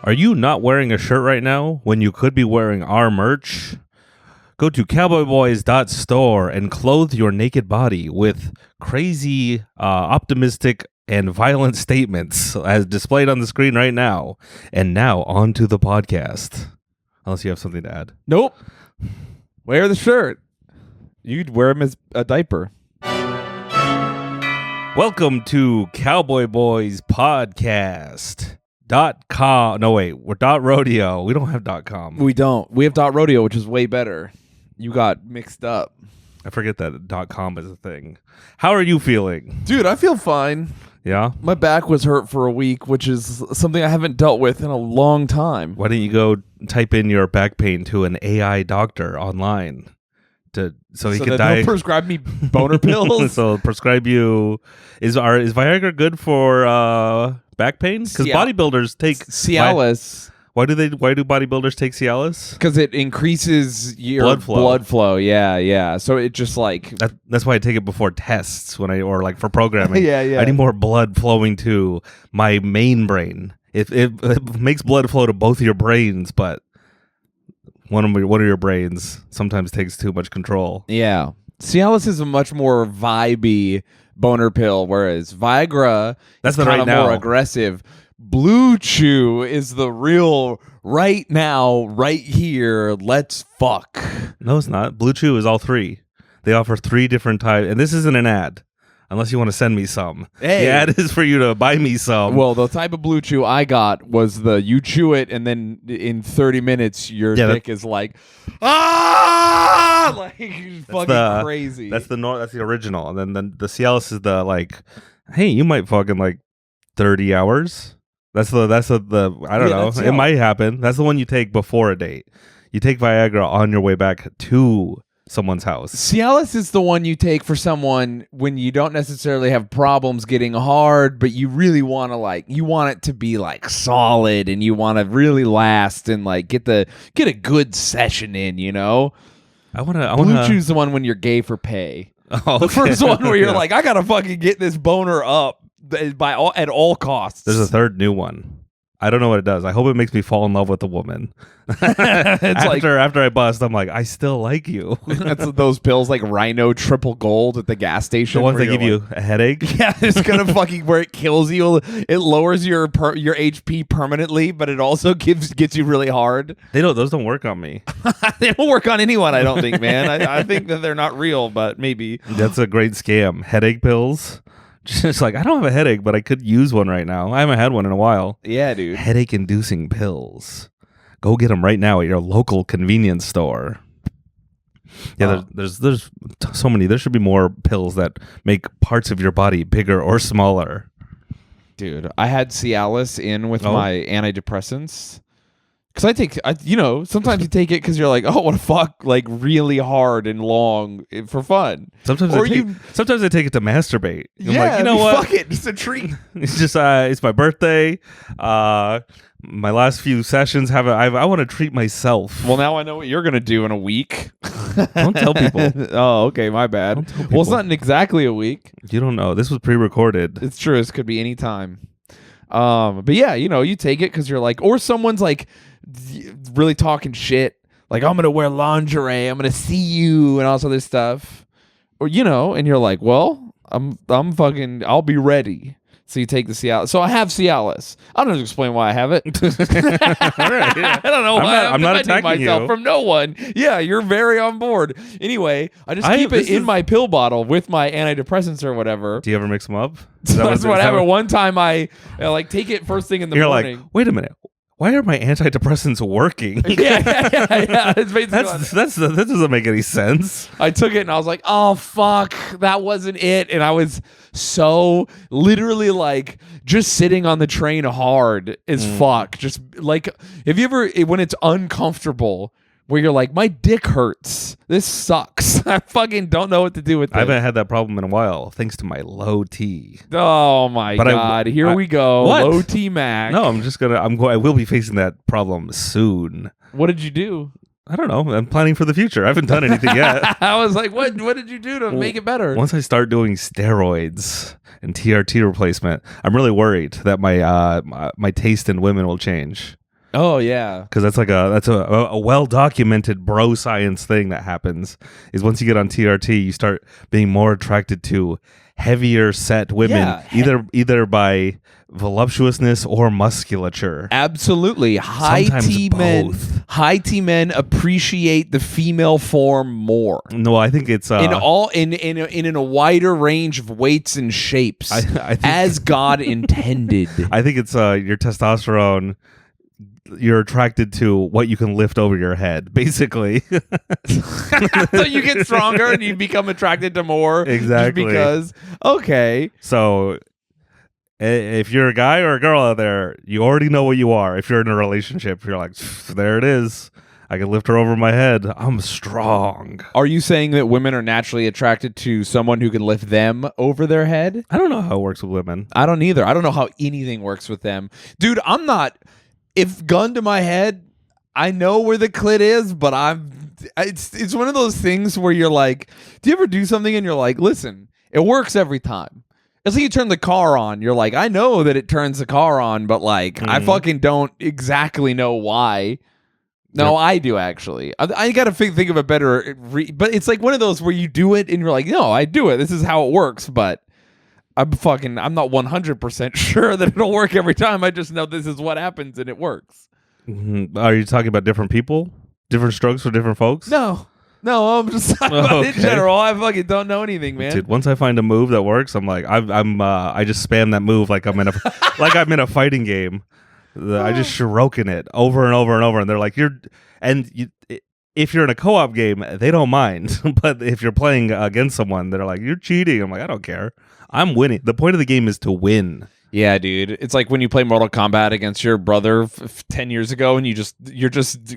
Are you not wearing a shirt right now when you could be wearing our merch? Go to cowboyboys.store and clothe your naked body with crazy, optimistic, and violent statements as displayed on the screen right now. And now on to the podcast. Unless you have something to add. Nope. Wear the shirt. You'd wear him as a diaper. Welcome to Cowboy Boys Podcast. .com. No, wait. We're .rodeo. We don't have .com. We don't. We have .rodeo, which is way better. You got mixed up. I forget that .com is a thing. How are you feeling? Dude, I feel fine. Yeah? My back was hurt for a week, which is something I haven't dealt with in a long time. Why don't you go type in your back pain to an AI doctor online? So he could prescribe me boner pills? So prescribe you... Is Viagra good for back pain? Because bodybuilders take... Cialis. Why do bodybuilders take Cialis? Because it increases your blood flow. Yeah. So it just like... That's why I take it before tests or like for programming. Yeah. I need more blood flowing to my main brain. It makes blood flow to both of your brains, but one of your brains sometimes takes too much control. Yeah. Cialis is a much more vibey boner pill, whereas Viagra is kind of more aggressive. Blue Chew is the real right now, right here, let's fuck. No, it's not. Blue Chew is all three. They offer 3 different types, and this isn't an ad. Unless you want to send me some. Hey. The ad is for you to buy me some. Well, the type of Blue Chew I got was you chew it, and then in 30 minutes, your dick is like, like fucking crazy. That's the original. And then the Cialis is the like, hey, you might fucking like 30 hours. That's the I don't know. It might happen. That's the one you take before a date. You take Viagra on your way back to someone's house. Cialis is the one you take for someone when you don't necessarily have problems getting hard, but you really want to you want it to be like solid, and you want to really last and like get a good session in, you know? Blue Chew's the one when you're gay for pay. Oh, okay. The first one where you're like, I gotta fucking get this boner up at all costs. There's a third new one. I don't know what it does. I hope it makes me fall in love with a woman. After I bust, I'm like, I still like you. That's those pills like Rhino triple gold at the gas station. The ones that give you a headache? Yeah, it's gonna fucking where it kills you. It lowers your HP permanently, but it also gets you really hard. Those don't work on me. They don't work on anyone, I don't think, man. I think that they're not real, but maybe. That's a great scam. Headache pills. Just like, I don't have a headache, but I could use one right now. I haven't had one in a while. Yeah, dude. Headache-inducing pills. Go get them right now at your local convenience store. Yeah, there's so many. There should be more pills that make parts of your body bigger or smaller. Dude, I had Cialis in with my antidepressants. Because sometimes you take it because you're like, oh, what a fuck, like really hard and long for fun. Sometimes I take it to masturbate. I'm like, you know what? Fuck it, it's a treat. It's just it's my birthday. My last few sessions I want to treat myself. Well, now I know what you're gonna do in a week. Don't tell people. Oh, okay, my bad. Well, it's not exactly a week. You don't know. This was pre-recorded. It's true. This could be any time. But yeah, you take it because you're like, or someone's like really talking shit, like, I'm gonna wear lingerie, I'm gonna see you, and all this other stuff, or and you're like, well, I'll be ready. So you take the Cialis. So I have Cialis. I don't know to explain why I have it. I don't know why I'm not attacking myself from no one. Yeah, you're very on board. Anyway, I just keep it in my pill bottle with my antidepressants or whatever. Do you ever mix them up? That's what happened. One time I take it first thing in the morning. You're like, wait a minute. Why are my antidepressants working? Yeah. It's basically that doesn't make any sense. I took it and I was like, oh, fuck, that wasn't it. And I was so literally like just sitting on the train hard as fuck. Just like, if you ever, when it's uncomfortable, where you're like, my dick hurts. This sucks. I fucking don't know what to do with it. I haven't had that problem in a while, thanks to my low T. Oh my God. Here we go. What? Low T Mac. No, I will be facing that problem soon. What did you do? I don't know. I'm planning for the future. I haven't done anything yet. I was like, what did you do to make it better? Once I start doing steroids and TRT replacement, I'm really worried that my taste in women will change. Oh yeah. Because that's a well documented bro science thing that happens. Is once you get on TRT, you start being more attracted to heavier set women, Yeah. either by voluptuousness or musculature. Absolutely. Sometimes High T men appreciate the female form more. No, I think it's In a wider range of weights and shapes, I think, as God intended. I think it's your testosterone. You're attracted to what you can lift over your head, basically. So you get stronger and you become attracted to more. Exactly. Just because, okay. So if you're a guy or a girl out there, you already know what you are. If you're in a relationship, you're like, there it is. I can lift her over my head. I'm strong. Are you saying that women are naturally attracted to someone who can lift them over their head? I don't know how it works with women. I don't either. I don't know how anything works with them. Dude, I'm not... If gun to my head, I know where the clit is, but it's one of those things where you're like, do you ever do something and you're like, listen, it works every time. It's like you turn the car on. You're like, I know that it turns the car on, but like, I fucking don't exactly know why. No, yep. I do actually. I got to think of a better, but it's like one of those where you do it and you're like, no, I do it. This is how it works, but I'm not 100% sure that it'll work every time. I just know this is what happens and it works. Mm-hmm. Are you talking about different people? Different strokes for different folks? No, I'm just talking about in general. I fucking don't know anything, man. Dude, once I find a move that works, I'm like, I just spam that move like I'm in a fighting game. I just shuriken it over and over and over, and they're like, if you're in a co-op game, they don't mind. But if you're playing against someone, they're like, you're cheating. I'm like, I don't care. I'm winning. The point of the game is to win. Yeah, dude. It's like when you play Mortal Kombat against your brother 10 years ago and you're just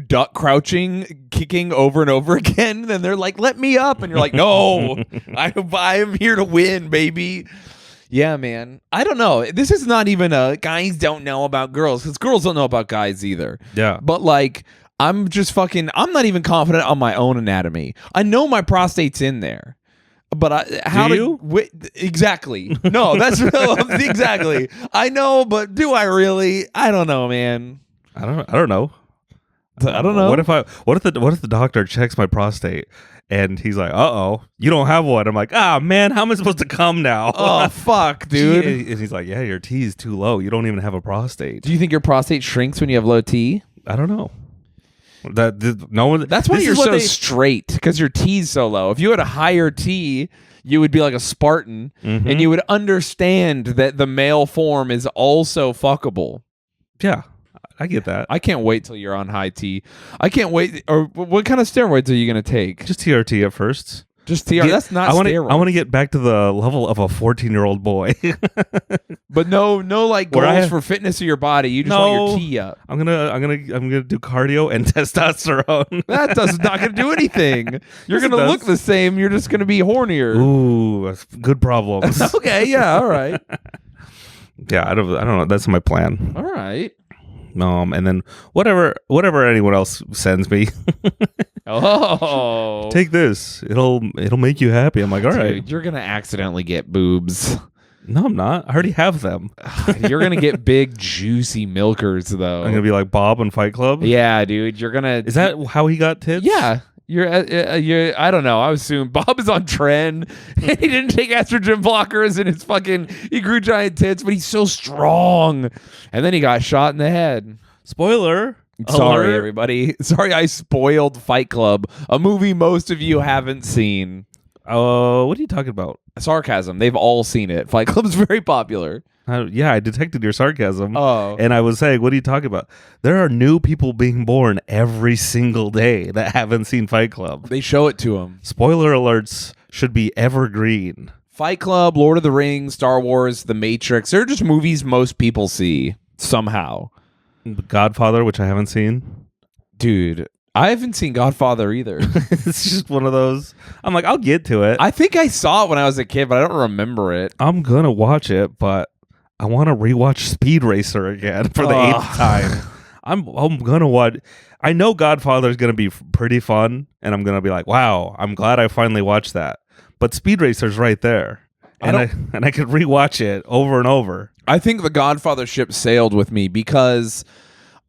duck crouching, kicking over and over again. Then they're like, let me up. And you're like, no, I am here to win, baby. Yeah, man. I don't know. This is not even a guys don't know about girls, because girls don't know about guys either. Yeah. But like, I'm not even confident on my own anatomy. I know my prostate's in there. But exactly. No, that's exactly. I know, but do I really? I don't know, man. I don't know. I don't know. What if the doctor checks my prostate and he's like, "Uh-oh, you don't have one." I'm like, "Ah, man, how am I supposed to come now?" Oh, fuck, dude. And he's like, "Yeah, your T is too low. You don't even have a prostate." Do you think your prostate shrinks when you have low T? I don't know. That's why you're so straight, because your T's so low. If you had a higher T, you would be like a Spartan, and you would understand that the male form is also fuckable. Yeah, I get that. I can't wait till you're on high T. I can't wait. Or what kind of steroids are you going to take? Just TRT at first. Just TRT. That's not steroids. I want to get back to the level of a 14-year-old boy. But no like goals for fitness of your body. You just want your T up. I'm gonna do cardio and testosterone. That's not gonna do anything. You're gonna look the same. You're just gonna be hornier. Ooh, that's good problems. Okay, yeah, all right. Yeah, I don't know. That's my plan. All right. And then whatever anyone else sends me. Oh, take this. It'll make you happy. I'm like, all right. You're gonna accidentally get boobs. No, I'm not. I already have them. You're gonna get big, juicy milkers, though. I'm gonna be like Bob in Fight Club. Yeah, dude. You're gonna. Is that how he got tits? Yeah. You're. I don't know. I assume Bob is on trend, and he didn't take estrogen blockers, and he grew giant tits, but he's so strong. And then he got shot in the head. Spoiler. Sorry, alert. everybody. Sorry, I spoiled Fight Club, a movie most of you haven't seen. What are you talking about? Sarcasm. They've all seen it. Fight Club's very popular. Yeah, I detected your sarcasm. Oh. And I was saying, what are you talking about? There are new people being born every single day that haven't seen Fight Club. They show it to them. Spoiler alerts should be evergreen. Fight Club, Lord of the Rings, Star Wars, The Matrix. They're just movies most people see somehow. Godfather, which I haven't seen. Dude, I haven't seen Godfather either. It's just one of those. I'm like, I'll get to it. I think I saw it when I was a kid, but I don't remember it. I'm going to watch it, but I want to rewatch Speed Racer again for the 8th time. I'm going to watch. I know Godfather is going to be pretty fun, and I'm going to be like, wow, I'm glad I finally watched that. But Speed Racer's right there. And I could rewatch it over and over. I think the Godfather ship sailed with me because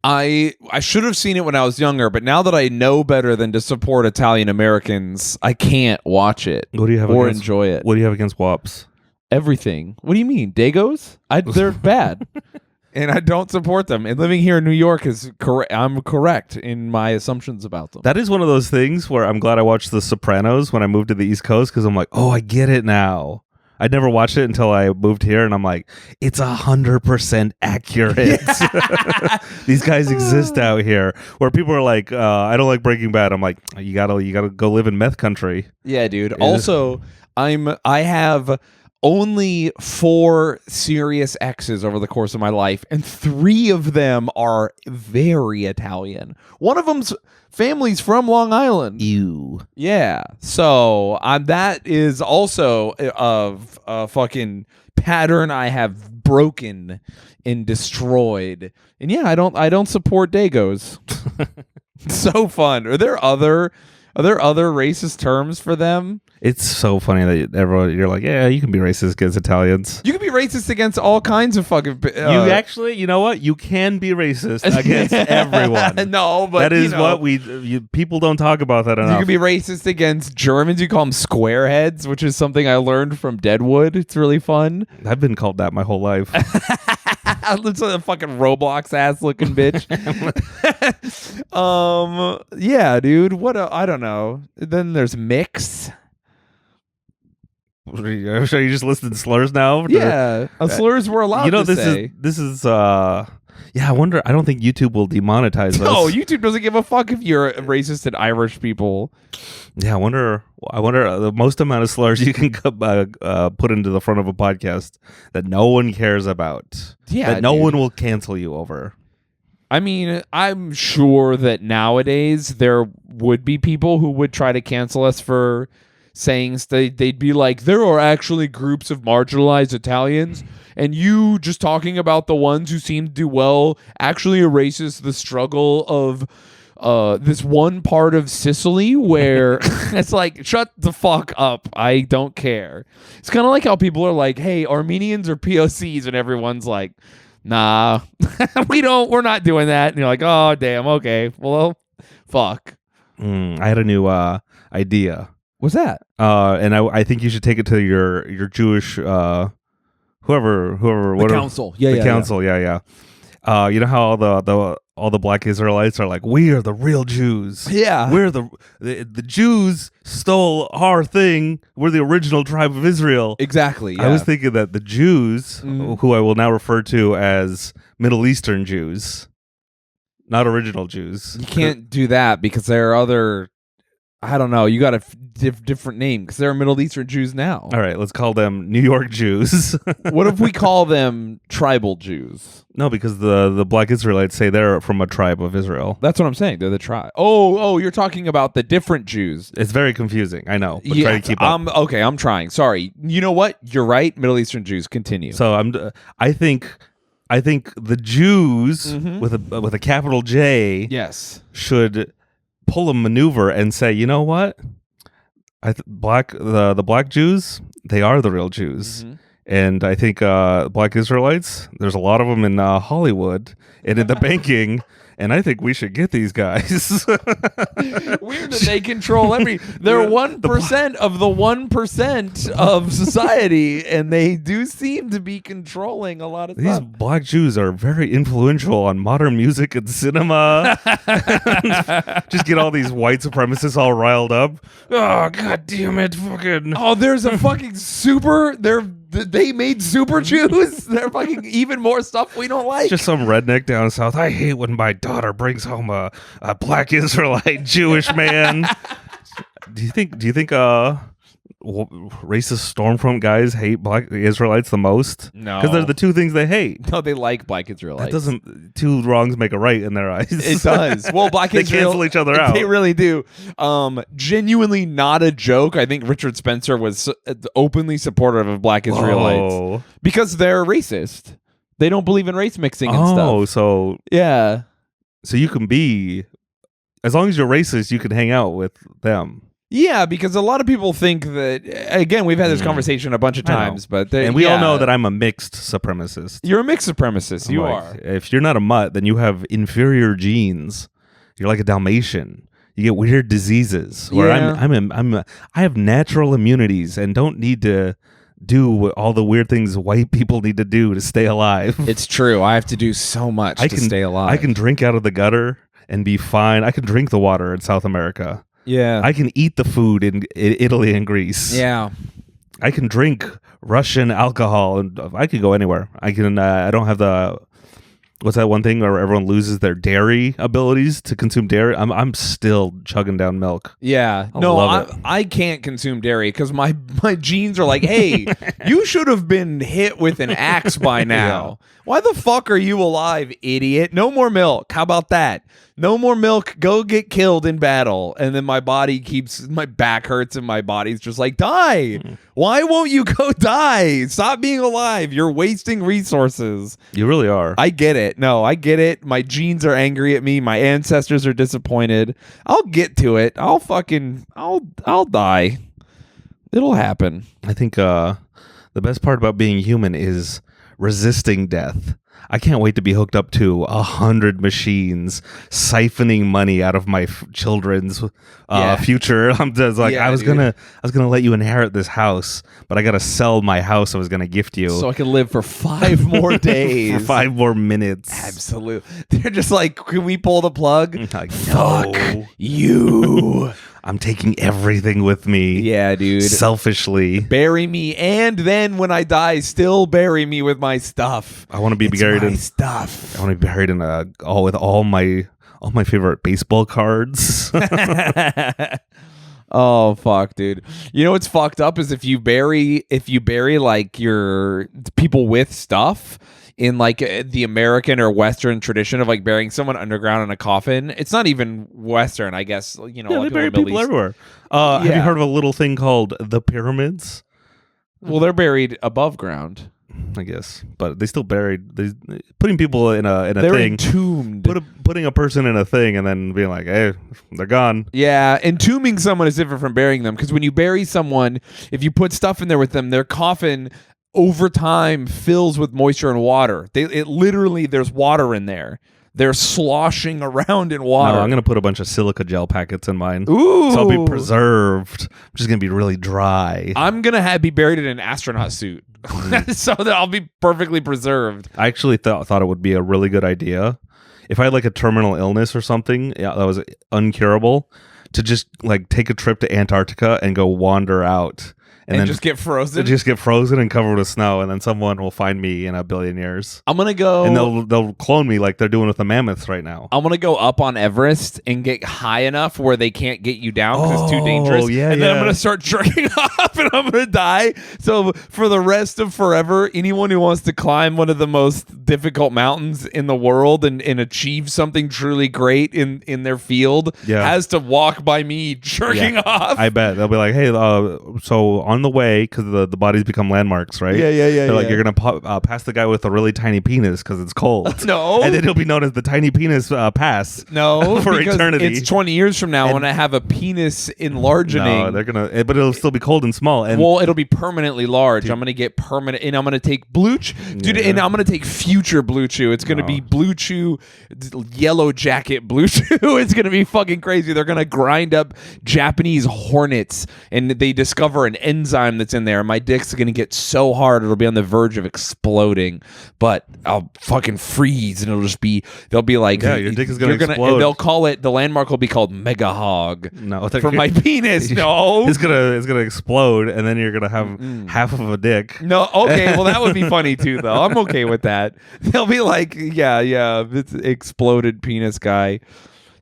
I should have seen it when I was younger, but now that I know better than to support Italian Americans, I can't watch it What do you have or against, enjoy it. What do you have against WAPs? Everything. What do you mean? Dagos? They're bad. And I don't support them. And living here in New York is correct. I'm correct in my assumptions about them. That is one of those things where I'm glad I watched The Sopranos when I moved to the East Coast, because I'm like, oh, I get it now. I'd never watched it until I moved here, and I'm like, it's 100% accurate. These guys exist out here. Where people are like, I don't like Breaking Bad. I'm like, you gotta go live in meth country. Yeah, dude. Also, I have only 4 serious exes over the course of my life, and 3 of them are very Italian. One of them's family's from Long Island. Ew. Yeah. So that is also a fucking pattern I have broken and destroyed. And yeah, I don't support Dagos. So fun. Are there other racist terms for them? It's so funny that you're like, yeah, you can be racist against Italians. You can be racist against all kinds of fucking. You know what? You can be racist against everyone. No, but that is what people don't talk about that enough. You can be racist against Germans. You call them squareheads, which is something I learned from Deadwood. It's really fun. I've been called that my whole life. Looks like a fucking Roblox ass looking bitch. Yeah, dude. I don't know. Then there's mix. I'm sure you just listed slurs now. Yeah, slurs were allowed. This is. Yeah, I wonder. I don't think YouTube will demonetize us. No, YouTube doesn't give a fuck if you're racist at Irish people. Yeah, I wonder the most amount of slurs you can put into the front of a podcast that no one cares about. Yeah, that no one will cancel you over. I mean, I'm sure that nowadays there would be people who would try to cancel us for saying they'd be like, there are actually groups of marginalized Italians, and you just talking about the ones who seem to do well actually erases the struggle of this one part of Sicily where it's like, shut the fuck up. I don't care. It's kind of like how people are like, hey, Armenians are POCs, and everyone's like, nah, we're not doing that. And you're like, oh, damn. Okay. Well, fuck. I had a new idea. What's that? And I think you should take it to your Jewish whoever the council. The council. Yeah. You know how all the black Israelites are like, we are the real Jews. Yeah. We're the Jews stole our thing. We're the original tribe of Israel. Exactly. Yeah. I was thinking that the Jews, who I will now refer to as Middle Eastern Jews, not original Jews. You can't do that because there are other. I don't know. You got a different name because there are Middle Eastern Jews now. All right, let's call them New York Jews. What if we call them tribal Jews? No, because the black Israelites say they're from a tribe of Israel. That's what I'm saying. They're the tribe. Oh, you're talking about the different Jews. It's very confusing. I know. But try to keep up. Okay, I'm trying. Sorry. You know what? You're right. Middle Eastern Jews. Continue. So I think the Jews with a capital J, yes, should pull a maneuver and say, you know what? The black Jews, they are the real Jews. And I think black Israelites, there's a lot of them in Hollywood and in the banking. And I think we should get these guys. Weird that they control they're 1% of the 1% of society, and they do seem to be controlling a lot of these stuff. Black Jews are very influential on modern music and cinema. Just get all these white supremacists all riled up. Oh, god damn it, fucking. Oh, there's a fucking they made super Jews. They're fucking even more stuff we don't like. Just some redneck down south. I hate when my daughter brings home a black Israelite Jewish man. Do you think racist Stormfront guys hate black Israelites the most? No, because they're the two things they hate. No, they like black Israelites. That doesn't. Two wrongs make a right in their eyes. It does. Well, black they cancel each other out. They really do. Genuinely not a joke. I think Richard Spencer was openly supportive of black Israelites because they're racist. They don't believe in race mixing and stuff. Oh, so yeah. So you can be, as long as you're racist, you can hang out with them. Yeah, because a lot of people think that, again, we've had this conversation a bunch of times, but and we all know that I'm a mixed supremacist. You're a mixed supremacist. You are. If you're not a mutt, then you have inferior genes. You're like a Dalmatian. You get weird diseases. Where I have natural immunities and don't need to do all the weird things white people need to do to stay alive. It's true. I have to do so much to stay alive. I can drink out of the gutter and be fine. I can drink the water in South America. Yeah. I can eat the food in Italy and Greece. Yeah. I can drink Russian alcohol and I can go anywhere. I can. I don't have the. What's that one thing where everyone loses their dairy abilities to consume dairy? I'm still chugging down milk. Yeah. I can't consume dairy because my genes are like, hey, you should have been hit with an axe by now. Yeah. Why the fuck are you alive, idiot? No more milk. How about that? No more milk. Go get killed in battle. And then my back hurts and my body's just like, die. Why won't you go die? Stop being alive. You're wasting resources. You really are. I get it. No, I get it. My genes are angry at me. My ancestors are disappointed. I'll get to it. I'll die. It'll happen. I think the best part about being human is resisting death. I can't wait to be hooked up to 100 machines siphoning money out of my children's future. I'm just like, I was gonna let you inherit this house, but I gotta sell my house I was gonna gift you so I can live for 5 more days, for 5 more minutes. Absolutely. They're just like, can we pull the plug? Like, fuck no. you. I'm taking everything with me. Yeah, dude. Selfishly. Bury me, and then when I die, still bury me with my stuff. I want to be buried in stuff. I want to be buried in with all my favorite baseball cards. Oh fuck, dude. You know what's fucked up is if you bury like your people with stuff in like the American or Western tradition of like burying someone underground in a coffin. It's not even Western, I guess. You know, they bury people everywhere. Have you heard of a little thing called the pyramids? Well, they're buried above ground, I guess, but they still buried. Putting people in a they're thing, entombed. Putting a person in a thing, and then being like, "Hey, they're gone." Yeah, entombing someone is different from burying them because when you bury someone, if you put stuff in there with them, their coffin over time fills with moisture and water. There's water in there. They're sloshing around in water. No, I'm going to put a bunch of silica gel packets in mine. Ooh. So I'll be preserved. I'm just going to be really dry. I'm going to be buried in an astronaut suit so that I'll be perfectly preserved. I actually thought it would be a really good idea if I had like a terminal illness or something that was uncurable to just like take a trip to Antarctica and go wander out. And then just get frozen? Just get frozen and covered with snow, and then someone will find me in 1 billion years. I'm going to go... And they'll clone me like they're doing with the mammoths right now. I'm going to go up on Everest and get high enough where they can't get you down because it's too dangerous. Yeah, and then I'm going to start jerking off and I'm going to die. So for the rest of forever, anyone who wants to climb one of the most difficult mountains in the world and achieve something truly great in their field has to walk by me jerking off. I bet. They'll be like, hey, so on the way, because the bodies become landmarks, right? Yeah. They're like, you're gonna pass the guy with a really tiny penis because it's cold. No, and then he'll be known as the tiny penis pass. No, for eternity. It's 20 years from now when I have a penis enlarging. No, they're gonna, but it'll still be cold and small. And well, it'll be permanently large. Dude, I'm gonna get permanent, and I'm gonna take Blue Chew, dude, and I'm gonna take future Blue Chew. It's gonna be Blue Chew, Yellow Jacket Blue Chew. It's gonna be fucking crazy. They're gonna grind up Japanese hornets, and they discover an enzyme that's in there. My dick's gonna get so hard it'll be on the verge of exploding, but I'll fucking freeze, and they'll be like, your dick is gonna explode. And they'll call it, the landmark will be called Mega Hog. No, for my penis. No, it's gonna explode, and then you're gonna have half of a dick. No, okay, well that would be funny too, though. I'm okay with that. They'll be like, yeah, it's exploded penis guy.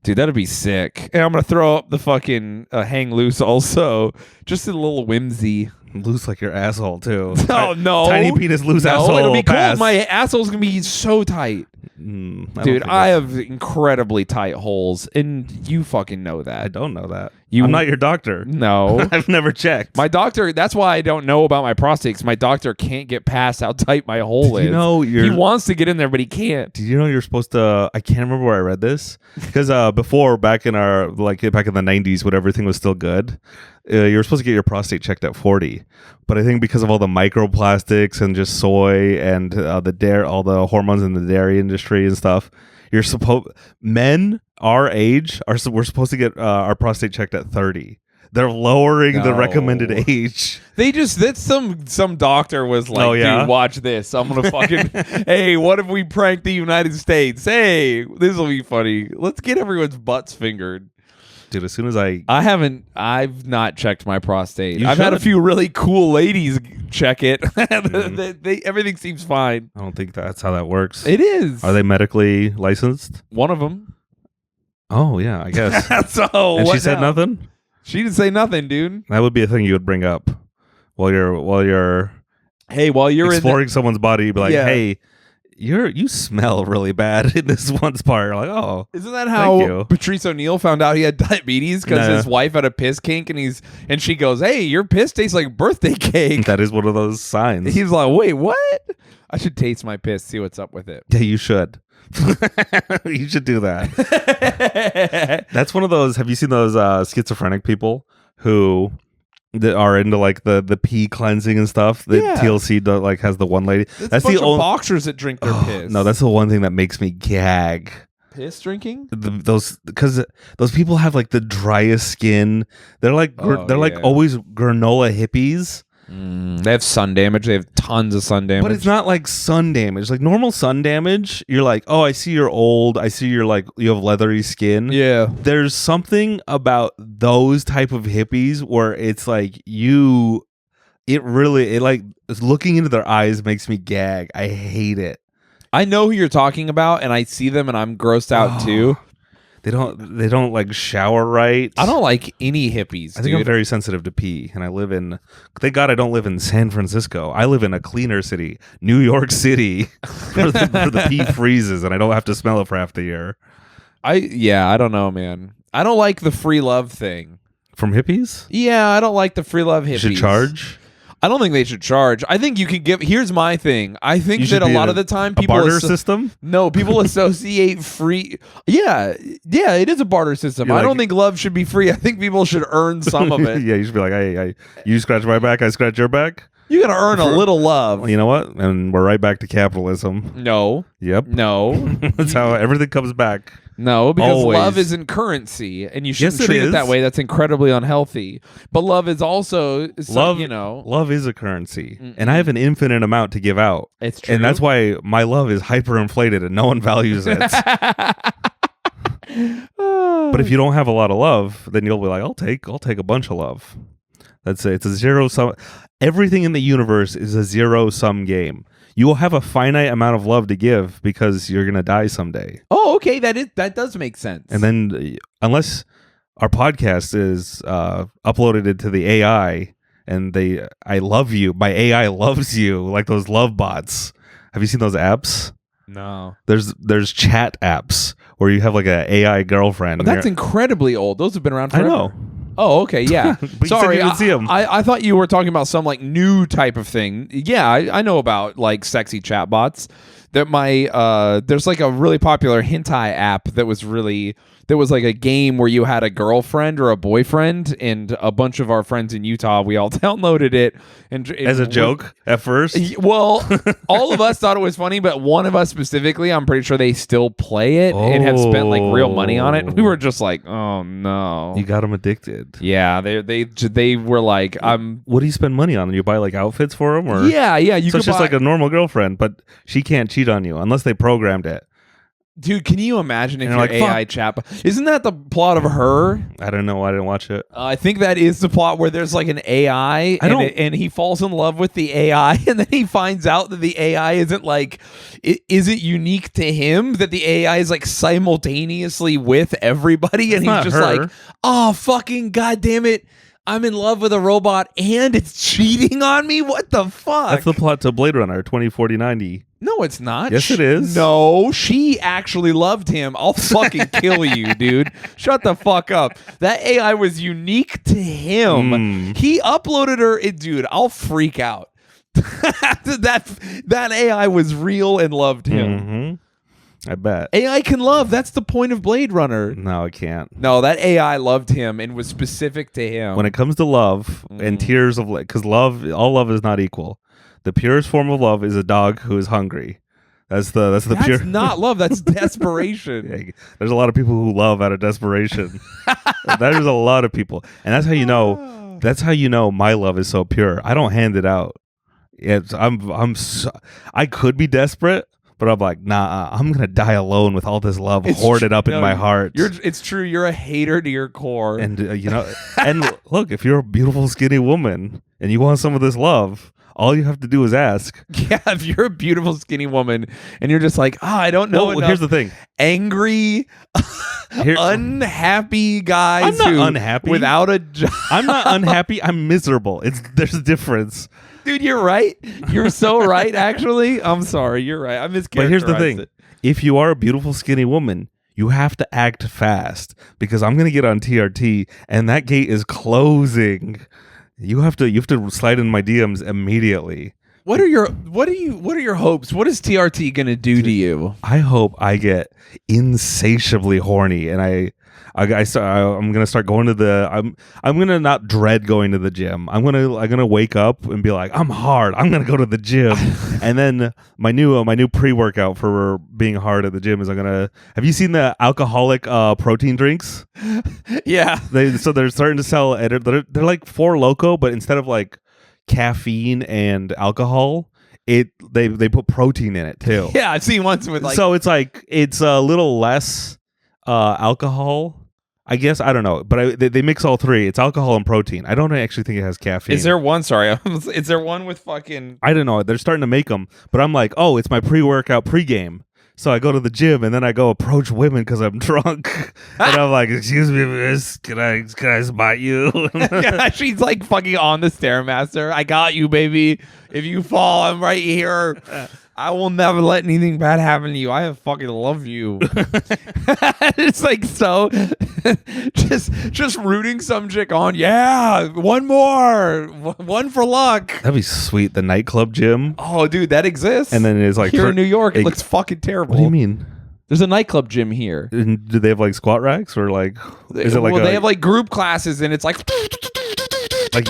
Dude, that'd be sick. And I'm gonna throw up the fucking hang loose also, just a little whimsy. Loose like your asshole too. Oh no, tiny penis loose asshole. It'll be pass. cool. My asshole's gonna be so tight. Dude, I have incredibly tight holes, and you fucking know that. I don't know that. I'm not your doctor. No. I've never checked. My doctor, that's why I don't know about my prostate, 'cause my doctor can't get past how tight my hole is. You know, he wants to get in there, but he can't. Did you know you're supposed to, I can't remember where I read this, because before, back in the 90s, when everything was still good, you were supposed to get your prostate checked at 40. But I think because of all the microplastics and just soy and all the hormones in the dairy industry and stuff, men our age we're supposed to get our prostate checked at 30. They're lowering the recommended age. That's some doctor was like, dude, watch this. I'm gonna fucking hey, what if we prank the United States? Hey, this will be funny. Let's get everyone's butts fingered. Dude, as soon as I've not checked my prostate. I've had a few really cool ladies check it. Everything seems fine. I don't think that's how that works. It is. Are they medically licensed? One of them. Oh yeah, I guess. So and she said nothing? She didn't say nothing, dude. That would be a thing you would bring up while you're exploring someone's body. You'd be like, hey, you smell really bad in this one part. You're like, oh, isn't that how Patrice O'Neal found out he had diabetes? Because his wife had a piss kink, and she goes, hey, your piss tastes like birthday cake. That is one of those signs. He's like, wait, what? I should taste my piss, see what's up with it. Yeah, you should. You should do that. That's one of those. Have you seen those schizophrenic people who that are into like the pee cleansing and stuff? The TLC has the one lady. That's the only boxers that drink their piss. No, that's the one thing that makes me gag. Piss drinking? Because those people have like the driest skin. They're like always granola hippies. They have sun damage. They have tons of sun damage. But it's not like sun damage. Like normal sun damage, you're like, oh, I see you're old. I see you're like, you have leathery skin. Yeah. There's something about those type of hippies where it's like looking into their eyes makes me gag. I hate it. I know who you're talking about, and I see them, and I'm grossed out too. They don't like shower right. I don't like any hippies. I think I'm very sensitive to pee, and thank God I don't live in San Francisco. I live in a cleaner city, New York City, where the pee freezes, and I don't have to smell it for half the year. I don't know, man. I don't like the free love thing. From hippies? Yeah, I don't like the free love hippies. You should charge? I don't think they should charge. I think you could give. Here's my thing. I think that a lot of the time people barter system. No, people associate free. Yeah, it is a barter system. I don't think love should be free. I think people should earn some of it. Yeah, you should be like, hey, you scratch my back, I scratch your back. You gotta earn a little love. Well, you know what? And we're right back to capitalism. No. Yep. No. That's how everything comes back. No, because love isn't currency, and you shouldn't treat it that way. That's incredibly unhealthy. But love is also love is a currency, and I have an infinite amount to give out. It's true, and that's why my love is hyperinflated, and no one values it. But if you don't have a lot of love, then you'll be like, I'll take a bunch of love. That's it. It's a zero sum. Everything in the universe is a zero sum game. You will have a finite amount of love to give because you're going to die someday. Oh, okay. That does make sense. And then unless our podcast is uploaded into the AI and I love you, my AI loves you, like those love bots. Have you seen those apps? No. There's chat apps where you have like an AI girlfriend. But that's incredibly old. Those have been around forever. I know. Oh, okay, yeah. Sorry, you see them. I thought you were talking about some like new type of thing. Yeah, I know about like sexy chatbots. That there's like a really popular hentai app that was like a game where you had a girlfriend or a boyfriend, and a bunch of our friends in Utah, we all downloaded it and as a joke at first. Well, all of us thought it was funny, but one of us specifically, I'm pretty sure they still play it and have spent like real money on it. We were just like, oh no, you got them addicted. Yeah, they were like, what do you spend money on? You buy like outfits for them, or yeah, so it's just like a normal girlfriend, but she can't cheat on you unless they programmed it. Dude, can you imagine if your like, AI chat? Isn't that the plot of Her? I don't know. I didn't watch it. I think that is the plot where there's like an AI and he falls in love with the AI, and then he finds out that the AI isn't like, isn't unique to him, that the AI is like simultaneously with everybody, and he's just like, oh, fucking goddamn it. I'm in love with a robot and it's cheating on me? What the fuck? That's the plot to Blade Runner 2040-90. No, it's not. Yes, it is. No, she actually loved him. I'll fucking kill you, dude. Shut the fuck up. That AI was unique to him. He uploaded her. Dude, I'll freak out. that AI was real and loved him. Mm-hmm. I bet. AI can love. That's the point of Blade Runner. No, I can't. No, that AI loved him and was specific to him. When it comes to love and tears of like, because all love is not equal. The purest form of love is a dog who is hungry. That's pure. That's not love. That's desperation. Yeah, there's a lot of people who love out of desperation. There's a lot of people, and that's how you know. That's how you know my love is so pure. I don't hand it out. I could be desperate, but I'm like, nah. I'm gonna die alone with all this love hoarded up in my heart. It's true. You're a hater to your core, and and look, if you're a beautiful, skinny woman and you want some of this love, all you have to do is ask. Yeah, if you're a beautiful, skinny woman and you're just like, I don't know. Well, here's the thing: angry, unhappy guys. I'm not unhappy without a job. I'm not unhappy. I'm miserable. There's a difference. Dude, you're right. You're so right, actually. I'm sorry. You're right. I mischaracterized But here's the thing. it. If you are a beautiful, skinny woman, you have to act fast because I'm going to get on TRT and that gate is closing. You have to slide in my DMs immediately. What are your hopes? What is TRT going to do to you? I hope I get insatiably horny and I'm gonna start going to the. I'm gonna not dread going to the gym. I'm gonna wake up and be like, I'm hard. I'm gonna go to the gym, and then my new pre-workout for being hard at the gym is Have you seen the alcoholic protein drinks? Yeah. They're starting to sell. They're like 4 Loko, but instead of like caffeine and alcohol, they put protein in it too. Yeah, I've seen ones with like. So it's like it's a little less alcohol. I guess I don't know, but they mix all 3. It's alcohol and protein. I don't actually think it has caffeine. Is there one? Sorry, is there one with fucking? I don't know. They're starting to make them, but I'm like, oh, it's my pre-workout pregame. So I go to the gym and then I go approach women because I'm drunk, and I'm like, "Excuse me, miss, can I spot you?" Yeah, she's like fucking on the Stairmaster. I got you, baby. If you fall, I'm right here. I will never let anything bad happen to you. I fucking love you. It's like so, just rooting some chick on. Yeah, one more, one for luck. That'd be sweet. The nightclub gym. Oh, dude, that exists. And then it's like here in New York, it looks fucking terrible. What do you mean? There's a nightclub gym here. And do they have like squat racks or like? Is it like? Well, they have like group classes, and it's like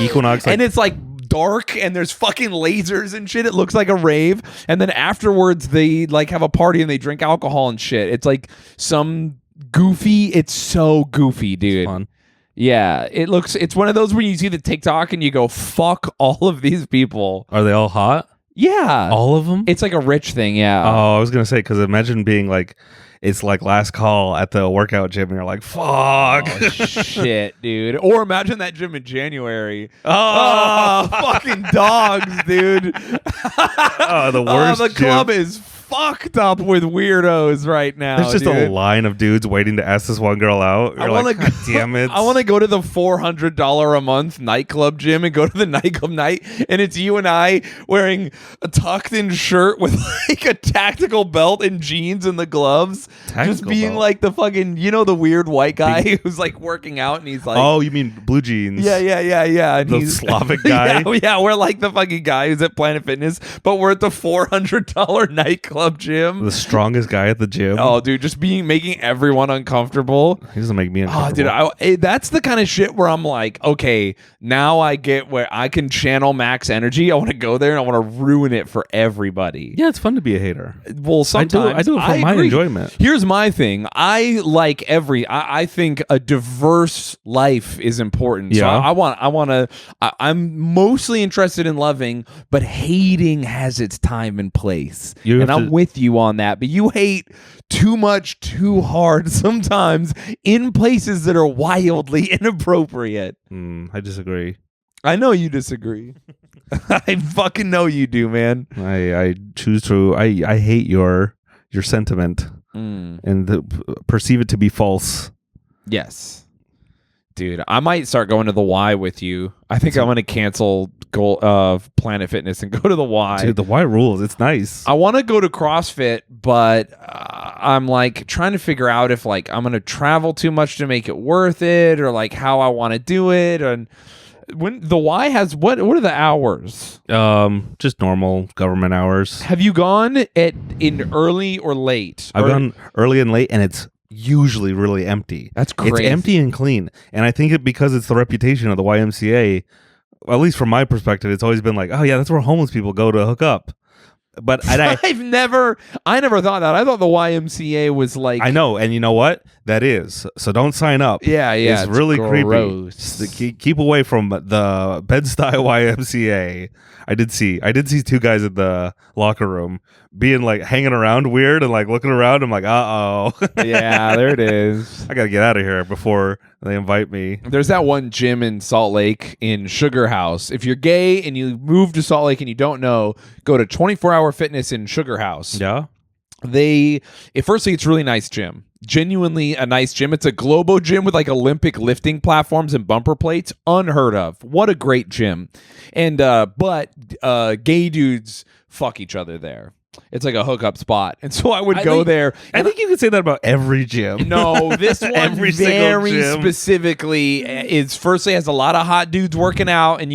Equinox, and it's like dark, and there's fucking lasers and shit. It looks like a rave, and then afterwards they like have a party and they drink alcohol and shit. It's like some goofy. It's so goofy, dude. It's fun. Yeah, it's one of those when you see the TikTok and you go, fuck all of these people. Are they all hot? Yeah. All of them? It's like a rich thing, yeah. Oh, I was going to say, because imagine being like, it's like last call at the workout gym and you're like, fuck. Oh, shit, dude. Or imagine that gym in January. Oh, fucking dogs, dude. Oh, the worst the gym. club is fucked up with weirdos right now. There's just dude. a line of dudes waiting to ask this one girl out. You're like, God damn it. I want to go to the $400 a month nightclub gym and go to the nightclub night, and it's you and I wearing a tucked-in shirt with like a tactical belt and jeans and the gloves, just being belt. like the fucking, the weird white guy who's like working out, and he's like, oh, you mean blue jeans? Yeah. And the he's Slavic guy. yeah, we're like the fucking guy who's at Planet Fitness, but we're at the $400 nightclub gym. The strongest guy at the gym. Oh, dude, just making everyone uncomfortable. He doesn't make me uncomfortable. Oh, dude, that's the kind of shit where I'm like, okay, now I get where I can channel max energy. I want to go there and I want to ruin it for everybody. Yeah, it's fun to be a hater. Well, sometimes I do it for my enjoyment. Here's my thing. I think a diverse life is important. Yeah. So I'm mostly interested in loving, but hating has its time and place. And I'm with you on that, but you hate too much, too hard sometimes in places that are wildly inappropriate. I disagree. I know you disagree. I fucking know you do, man. I choose to. I hate your sentiment and perceive it to be false. Yes. Dude, I might start going to the Y with you. I think I'm going to cancel Planet Fitness and go to the Y. Dude, the Y rules. It's nice. I want to go to CrossFit, but I'm like trying to figure out if like I'm going to travel too much to make it worth it, or like how I want to do it. And when the Y has what are the hours? Just normal government hours. Have you gone in early or late? I've gone early and late, and it's usually really empty. That's crazy. It's empty and clean, and I think because it's the reputation of the YMCA, at least from my perspective, it's always been like, oh yeah, that's where homeless people go to hook up. But I never thought that. I thought the YMCA was like, I know, and you know what? That is. So don't sign up. Yeah, it's really gross. creepy. Keep away from the Bed-Stuy YMCA. I did see 2 guys in the locker room being like hanging around weird and like looking around. I'm like, Yeah, there it is. I gotta get out of here before they invite me. There's that one gym in Salt Lake in Sugar House. If you're gay and you move to Salt Lake and you don't know, go to 24-Hour Fitness in Sugar House. Yeah. Firstly, it's a really nice gym. Genuinely a nice gym. It's a Globo gym with like Olympic lifting platforms and bumper plates. Unheard of. What a great gym. And but gay dudes fuck each other there. It's like a hookup spot. And so I would go there. I think you could say that about every gym. No, this one very specifically is firstly has a lot of hot dudes working out, and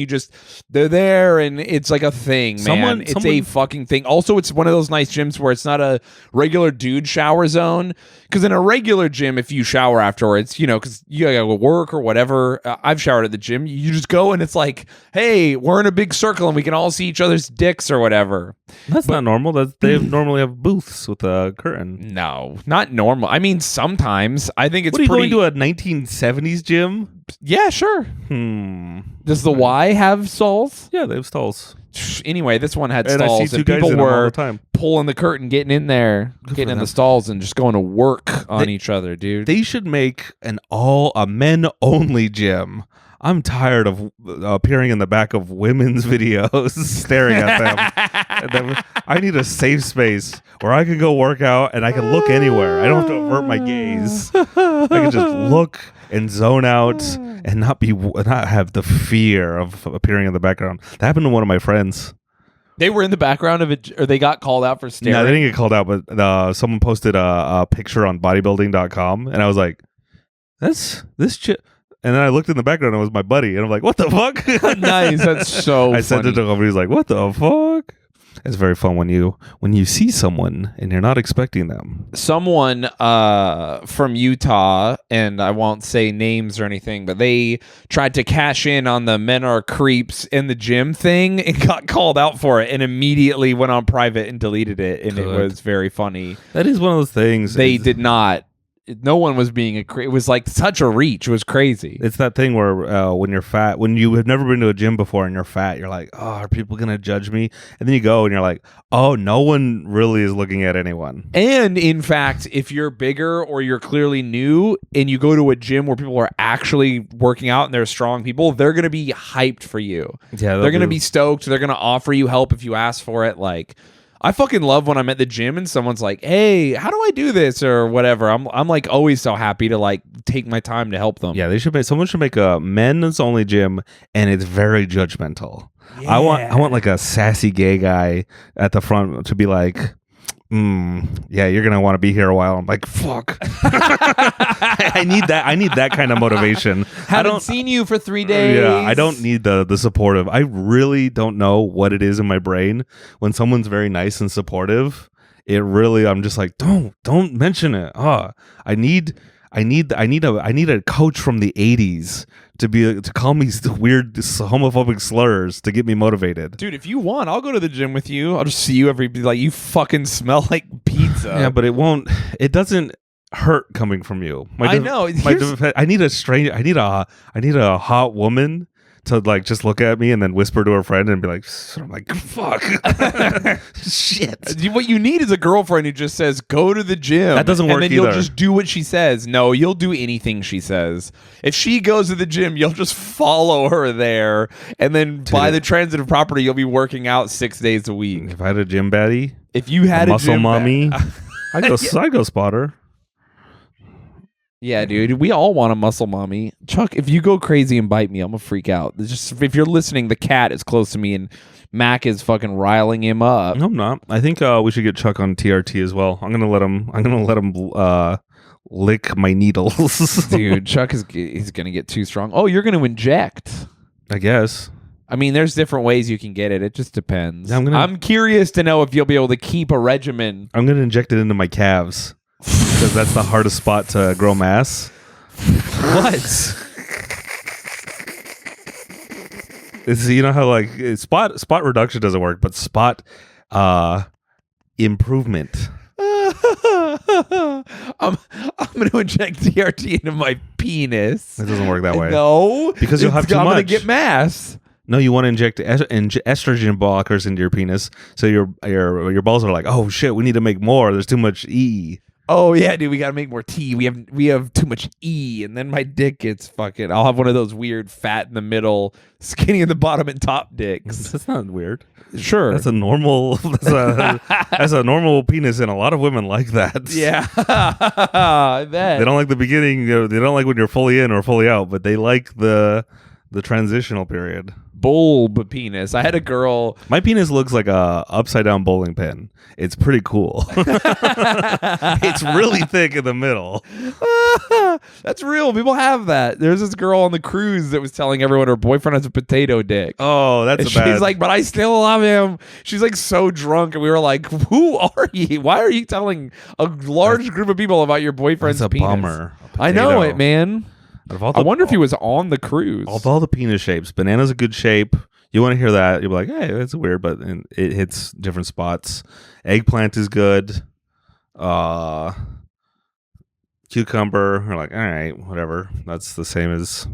they're there, and it's like a thing, man. It's a fucking thing. Also, it's one of those nice gyms where it's not a regular dude shower zone. Because in a regular gym, if you shower afterwards, because you gotta go work or whatever, I've showered at the gym. You just go and it's like, hey, we're in a big circle and we can all see each other's dicks or whatever. That's not normal. They normally have booths with a curtain. No, not normal. I mean, sometimes I think it's. What are you going to a 1970s gym? Yeah, sure. Does the Y have stalls? Yeah, they have stalls. Anyway, this one had and stalls, and people were pulling the curtain, getting in there, getting in the stalls, and just going to work on each other, dude. They should make a men-only gym. I'm tired of appearing in the back of women's videos, staring at them. I need a safe space where I can go work out and I can look anywhere. I don't have to avert my gaze. I can just look and zone out and not have the fear of appearing in the background. That happened to one of my friends. They were in the background of it, or they got called out for staring? No, they didn't get called out, but someone posted a picture on bodybuilding.com, and I was like, that's this chick. And then I looked in the background, and it was my buddy, and I'm like, what the fuck? Nice, that's so I sent it to him, and he's like, what the fuck? It's very fun when you see someone and you're not expecting them. Someone from Utah, and I won't say names or anything, but they tried to cash in on the men are creeps in the gym thing and got called out for it and immediately went on private and deleted it, and it was very funny. That is one of those things. They did not. No one was being it was like such a reach. It was crazy. It's that thing where when you're fat, when you have never been to a gym before and you're fat, you're like, oh, are people going to judge me? And then you go and you're like, oh, no one really is looking at anyone. And in fact, if you're bigger or you're clearly new and you go to a gym where people are actually working out and they're strong people, they're going to be hyped for you. Yeah, they're going to be stoked. They're going to offer you help if you ask for it. Like, I fucking love when I'm at the gym and someone's like, hey, how do I do this or whatever. I'm like always so happy to like take my time to help them. Yeah, someone should make a men's only gym, and it's very judgmental. Yeah. I want like a sassy gay guy at the front to be like, yeah, you're gonna want to be here a while. I'm like, fuck. I need that kind of motivation. Haven't seen you for 3 days. Yeah, I don't need the supportive. I really don't know what it is in my brain when someone's very nice and supportive. I'm just like, don't mention it. I need a coach from the 80s to call me weird homophobic slurs to get me motivated. Dude, if you want, I'll go to the gym with you. I'll just see you like, you fucking smell like pizza. Yeah, but it doesn't hurt coming from you. I know. I need a hot woman to like just look at me and then whisper to her friend and be like, I'm like, fuck. Shit. What you need is a girlfriend who just says, go to the gym. That doesn't work and then either. You'll just do what she says. No, you'll do anything she says. If she goes to the gym, you'll just follow her there, and then by the transitive property, you'll be working out 6 days a week. If I had a gym baddie, if you had a muscle gym mommy, I'd go spot her. Yeah, dude. We all want a muscle mommy. Chuck, if you go crazy and bite me, I'm gonna freak out. It's just if you're listening, the cat is close to me and Mac is fucking riling him up. No, I'm not. I think we should get Chuck on TRT as well. I'm gonna let him lick my needles. Dude, Chuck he's gonna get too strong. Oh, you're gonna inject. I guess. I mean, there's different ways you can get it. It just depends. Yeah, I'm curious to know if you'll be able to keep a regimen. I'm gonna inject it into my calves because that's the hardest spot to grow mass. What? It's, you know how like spot reduction doesn't work, but spot improvement. I'm going to inject TRT into my penis. It doesn't work that way. No, because you'll have too much. I'm going to get mass. No, you want to inject estrogen blockers into your penis, so your balls are like, oh shit, we need to make more. There's too much E. Oh yeah, dude, we gotta make more T. We have too much E, and then my dick gets fucking. I'll have one of those weird fat in the middle, skinny in the bottom, and top dicks. That's not weird. Sure, that's a normal. That's a normal penis, and a lot of women like that. Yeah, I bet they don't like the beginning. They don't like when you're fully in or fully out, but they like the transitional period. Bulb penis. I had a girl. My penis looks like a upside down bowling pin. It's pretty cool. It's really thick in the middle. That's real. People have that. There's this girl on the cruise that was telling everyone her boyfriend has a potato dick. Oh, that's bad. She's like, but I still love him. She's like so drunk, and we were like, "Who are you? Why are you telling a large group of people about your boyfriend's penis?" That's a bummer. I know it, man. I wonder if he was on the cruise. Of all the penis shapes, banana's a good shape. You want to hear that? You'll be like, hey, that's weird, but it hits different spots. Eggplant is good. Cucumber, you're like, all right, whatever. That's the same as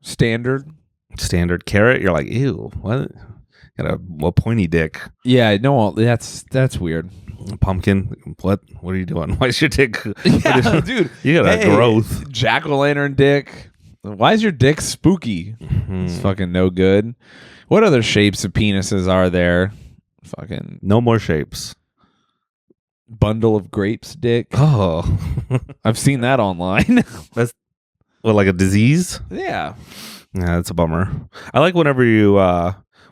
standard. Carrot, you're like, ew, what? Got a pointy dick. Yeah, no, that's weird. Pumpkin, what are you doing? Why is your dick? Yeah, dude, you got a growth. Jack-o'-lantern dick. Why is your dick spooky? It's fucking no good. What other shapes of penises are there? Fucking no more shapes. Bundle of grapes dick. Oh, I've seen that online. That's like a disease. Yeah, that's a bummer. I like whenever you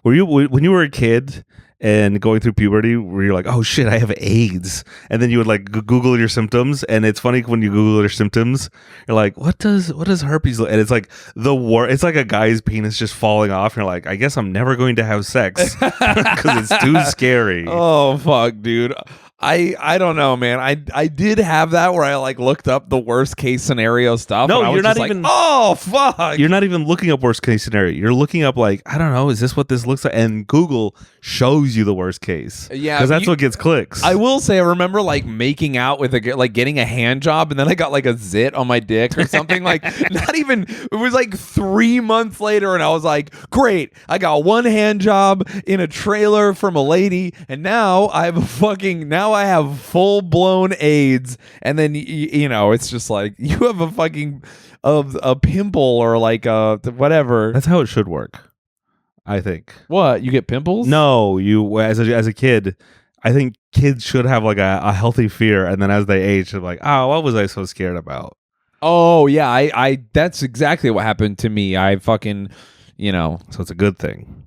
when you were a kid and going through puberty where you're like, oh shit, I have AIDS, and then you would like Google your symptoms, and it's funny when you Google your symptoms, you're like, what does herpes look? And it's like it's like a guy's penis just falling off, and you're like, I guess I'm never going to have sex because it's too scary. Oh fuck, dude. I don't know, man. I did have that where I like looked up the worst case scenario stuff. No, you're not even. Like, oh fuck! You're not even looking up worst case scenario. You're looking up like, I don't know, is this what this looks like? And Google shows you the worst case. Yeah, because that's what gets clicks. I will say, I remember like making out with getting a hand job, and then I got like a zit on my dick or something. Like not even. It was like 3 months later, and I was like, great, I got one hand job in a trailer from a lady, and now I have full blown AIDS, and then you know it's just like you have a fucking a pimple or like a whatever. That's how it should work, I think. What, you get pimples? No, you as a kid, I think kids should have like a healthy fear, and then as they age, they're like, oh, what was I so scared about? Oh yeah, I that's exactly what happened to me. I fucking, so it's a good thing.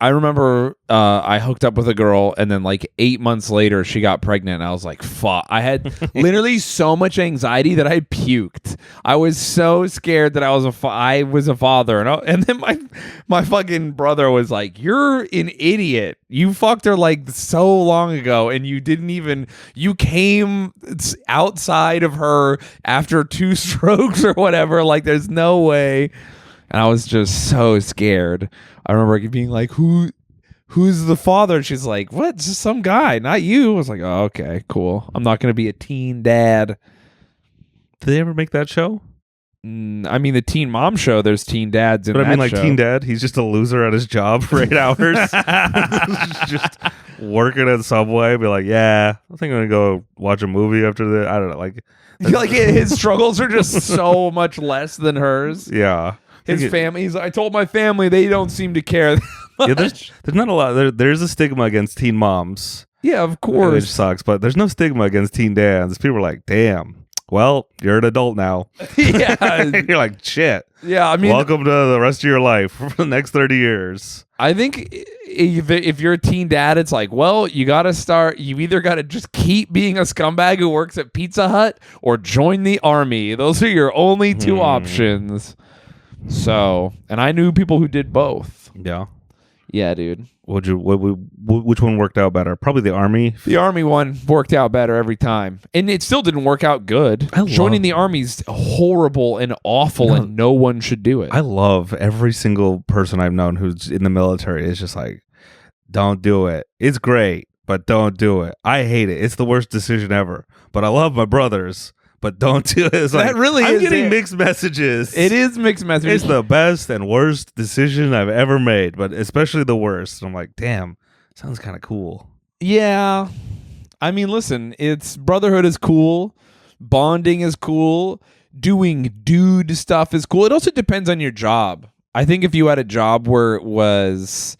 I remember I hooked up with a girl, and then like 8 months later she got pregnant, and I was like, fuck. I had literally so much anxiety that I puked. I was so scared that I was a father, and then my fucking brother was like, you're an idiot. You fucked her like so long ago, and you came outside of her after 2 strokes or whatever. Like there's no way. And I was just so scared. I remember being like, who's the father? And she's like, what? It's just some guy, not you. I was like, oh, okay, cool. I'm not going to be a teen dad. Did they ever make that show? I mean, the Teen Mom show, there's teen dads in that show. But I mean, like, Teen Dad, he's just a loser at his job for 8 hours. Just working at Subway. Be like, yeah, I think I'm going to go watch a movie after this. I don't know. Like his struggles are just so much less than hers. Yeah. His family. I told my family, they don't seem to care that much. Yeah, there's not a lot. There's a stigma against teen moms. Yeah, of course. Which sucks, but there's no stigma against teen dads. People are like, damn, well, you're an adult now. Yeah. You're like, shit. Yeah, I mean, Welcome to the rest of your life for the next 30 years. I think if you're a teen dad, it's like, well, you got to start. You either got to just keep being a scumbag who works at Pizza Hut or join the army. Those are your only two options. So, and I knew people who did both. Yeah. Yeah, dude. Which one worked out better? Probably the army. The army one worked out better every time. And it still didn't work out good. Joining the army's horrible and awful, and no one should do it. I love every single person I've known who's in the military. It's just like, don't do it. It's great, but don't do it. I hate it. It's the worst decision ever. But I love my brothers. But don't do it. It's like, I'm getting mixed messages. It is mixed messages. It's the best and worst decision I've ever made, but especially the worst. I'm like, damn, sounds kind of cool. Yeah. I mean, listen, it's brotherhood is cool. Bonding is cool. Doing dude stuff is cool. It also depends on your job. I think if you had a job where it was,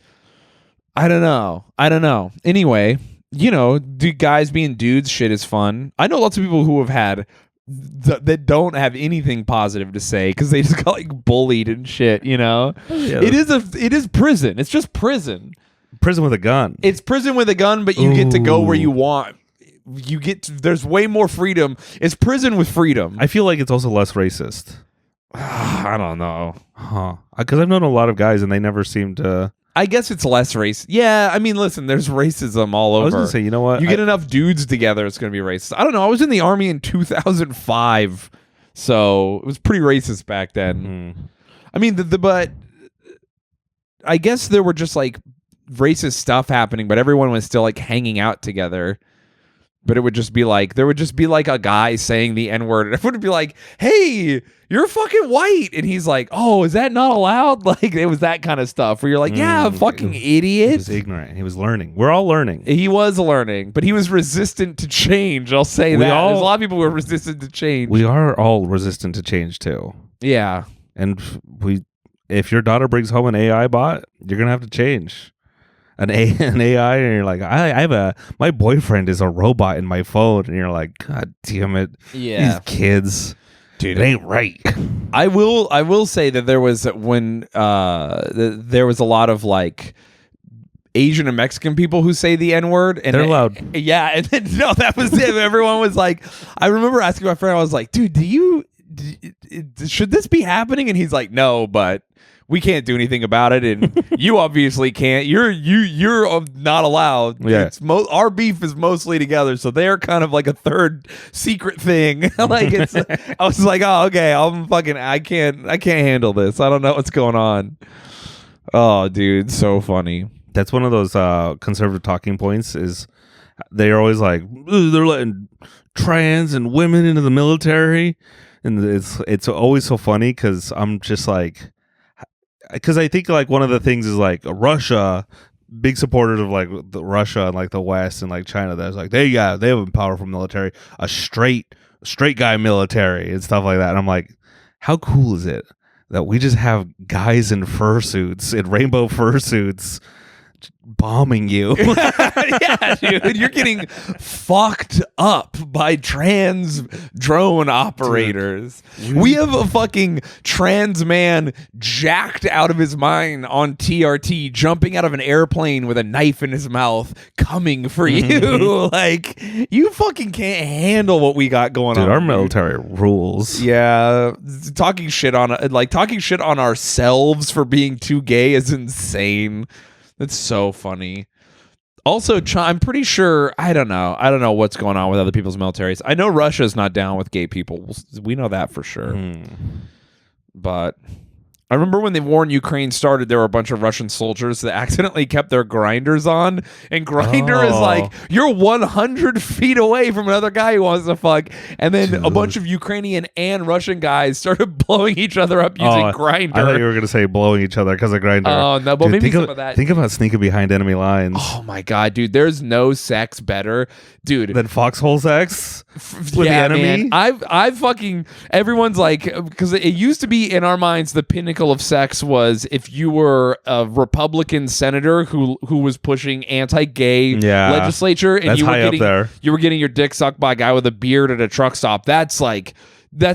I don't know. Anyway, you know, guys being dudes shit is fun. I know lots of people who have had that don't have anything positive to say because they just got like bullied and shit, you know. Yeah. It is prison. It's just prison with a gun. It's prison with a gun, but you get to go where you want. There's way more freedom. It's prison with freedom. I feel like it's also less racist. I don't know, because I've known a lot of guys and they never seem to. I guess it's less race. Yeah, I mean, listen, there's racism all over. I was going to say, you know what? You get enough dudes together, it's going to be racist. I don't know. I was in the army in 2005, so it was pretty racist back then. I mean, but I guess there were just like racist stuff happening, but everyone was still like hanging out together. But it would just be like, there would just be like a guy saying the N-word, and everyone would be like, hey, you're fucking white. And he's like, oh, is that not allowed? Like, it was that kind of stuff where you're like, yeah, fucking idiot. He was ignorant. He was learning. We're all learning. He was learning, but he was resistant to change. I'll say that. There's a lot of people who are resistant to change. We are all resistant to change, too. Yeah. And if your daughter brings home an AI bot, you're going to have to change. An AI, and you're like, my boyfriend is a robot in my phone, and you're like, God damn it, these kids, dude, it ain't right. I will say that there was there was a lot of like Asian and Mexican people who say the N-word, and they're loud. Yeah, and then, no, that was it. Everyone was like, I remember asking my friend, I was like, dude, should this be happening? And he's like, no, but we can't do anything about it, and you obviously can't. You're not allowed. Yeah. Our beef is mostly together, so they're kind of like a third secret thing. Like I was like, oh, okay, I can't handle this. I don't know what's going on. Oh, dude, so funny. That's one of those conservative talking points. Is they're always like, they're letting trans and women into the military, and it's always so funny because I'm just like. Because I think like one of the things is like Russia, big supporters of like Russia and like the West and like China. That's like they have a powerful military, a straight guy military and stuff like that. And I'm like, how cool is it that we just have guys in fursuits, in rainbow fursuits, bombing you? Yeah, dude, you're getting fucked up by trans drone operators. Dude, we have a fucking trans man jacked out of his mind on TRT, jumping out of an airplane with a knife in his mouth, coming for you. Like, you fucking can't handle what we got going on. Dude, our military rules. Yeah, talking shit on ourselves for being too gay is insane. That's so funny. Also, I'm pretty sure, I don't know what's going on with other people's militaries. I know Russia's not down with gay people. We know that for sure. But I remember when the war in Ukraine started, there were a bunch of Russian soldiers that accidentally kept their grinders on. And grinder is like, you're 100 feet away from another guy who wants to fuck. And then a bunch of Ukrainian and Russian guys started blowing each other up using grinder. I thought you were going to say blowing each other because of grinder. Oh, no, but dude, maybe some of that. Think about sneaking behind enemy lines. Oh, my God, dude. There's no sex better, dude. Than foxhole sex with the enemy? Man, I've fucking, everyone's like, because it used to be in our minds the pinnacle pinnacle of sex was if you were a Republican senator who was pushing anti-gay legislature, and that's you were high up getting there. you were getting your dick sucked by a guy with a beard at a truck stop. That's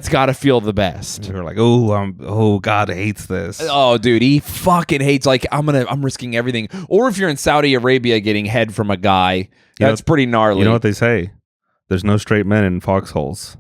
got to feel the best. You're like, oh, God hates this. Oh, dude, he fucking hates. Like, I'm risking everything. Or if you're in Saudi Arabia getting head from a guy, that's pretty gnarly. You know what they say? There's no straight men in foxholes.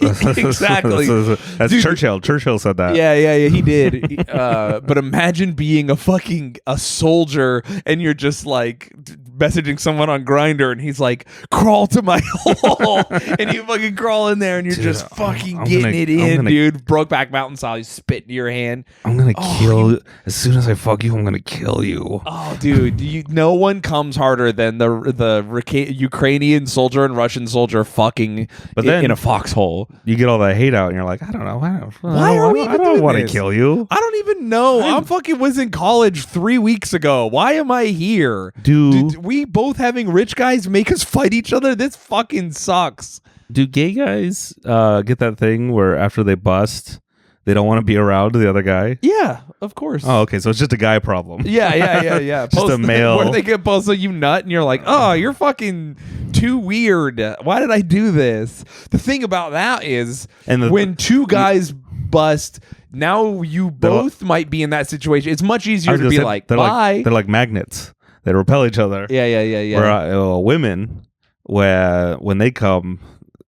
Exactly. That's Dude, Churchill. Churchill said that. Yeah, he did. But imagine being a soldier and you're just like messaging someone on Grindr and he's like, crawl to my hole, and you fucking crawl in there and you're just fucking getting it in, dude. Brokeback Mountain style, you spit in your hand. I'm gonna kill as soon as I fuck you. I'm gonna kill you. Oh, dude, no one comes harder than the Ukrainian soldier and Russian soldier fucking in a foxhole. You get all that hate out, and you're like, I don't know. Why are we even doing this? I don't want to kill you. I don't even know. I'm fucking was in college 3 weeks ago. Why am I here? Dude, we both having rich guys make us fight each other? This fucking sucks. Do gay guys get that thing where after they bust, they don't want to be around the other guy? Yeah, of course. Oh, okay. So it's just a guy problem. Yeah. Just a male. Where they get posted, you nut, and you're like, oh, you're fucking too weird. Why did I do this? The thing about that is, when two guys bust, now you both might be in that situation. It's much easier to be like, bye. They're like magnets. They repel each other. Yeah. Where women, when they come,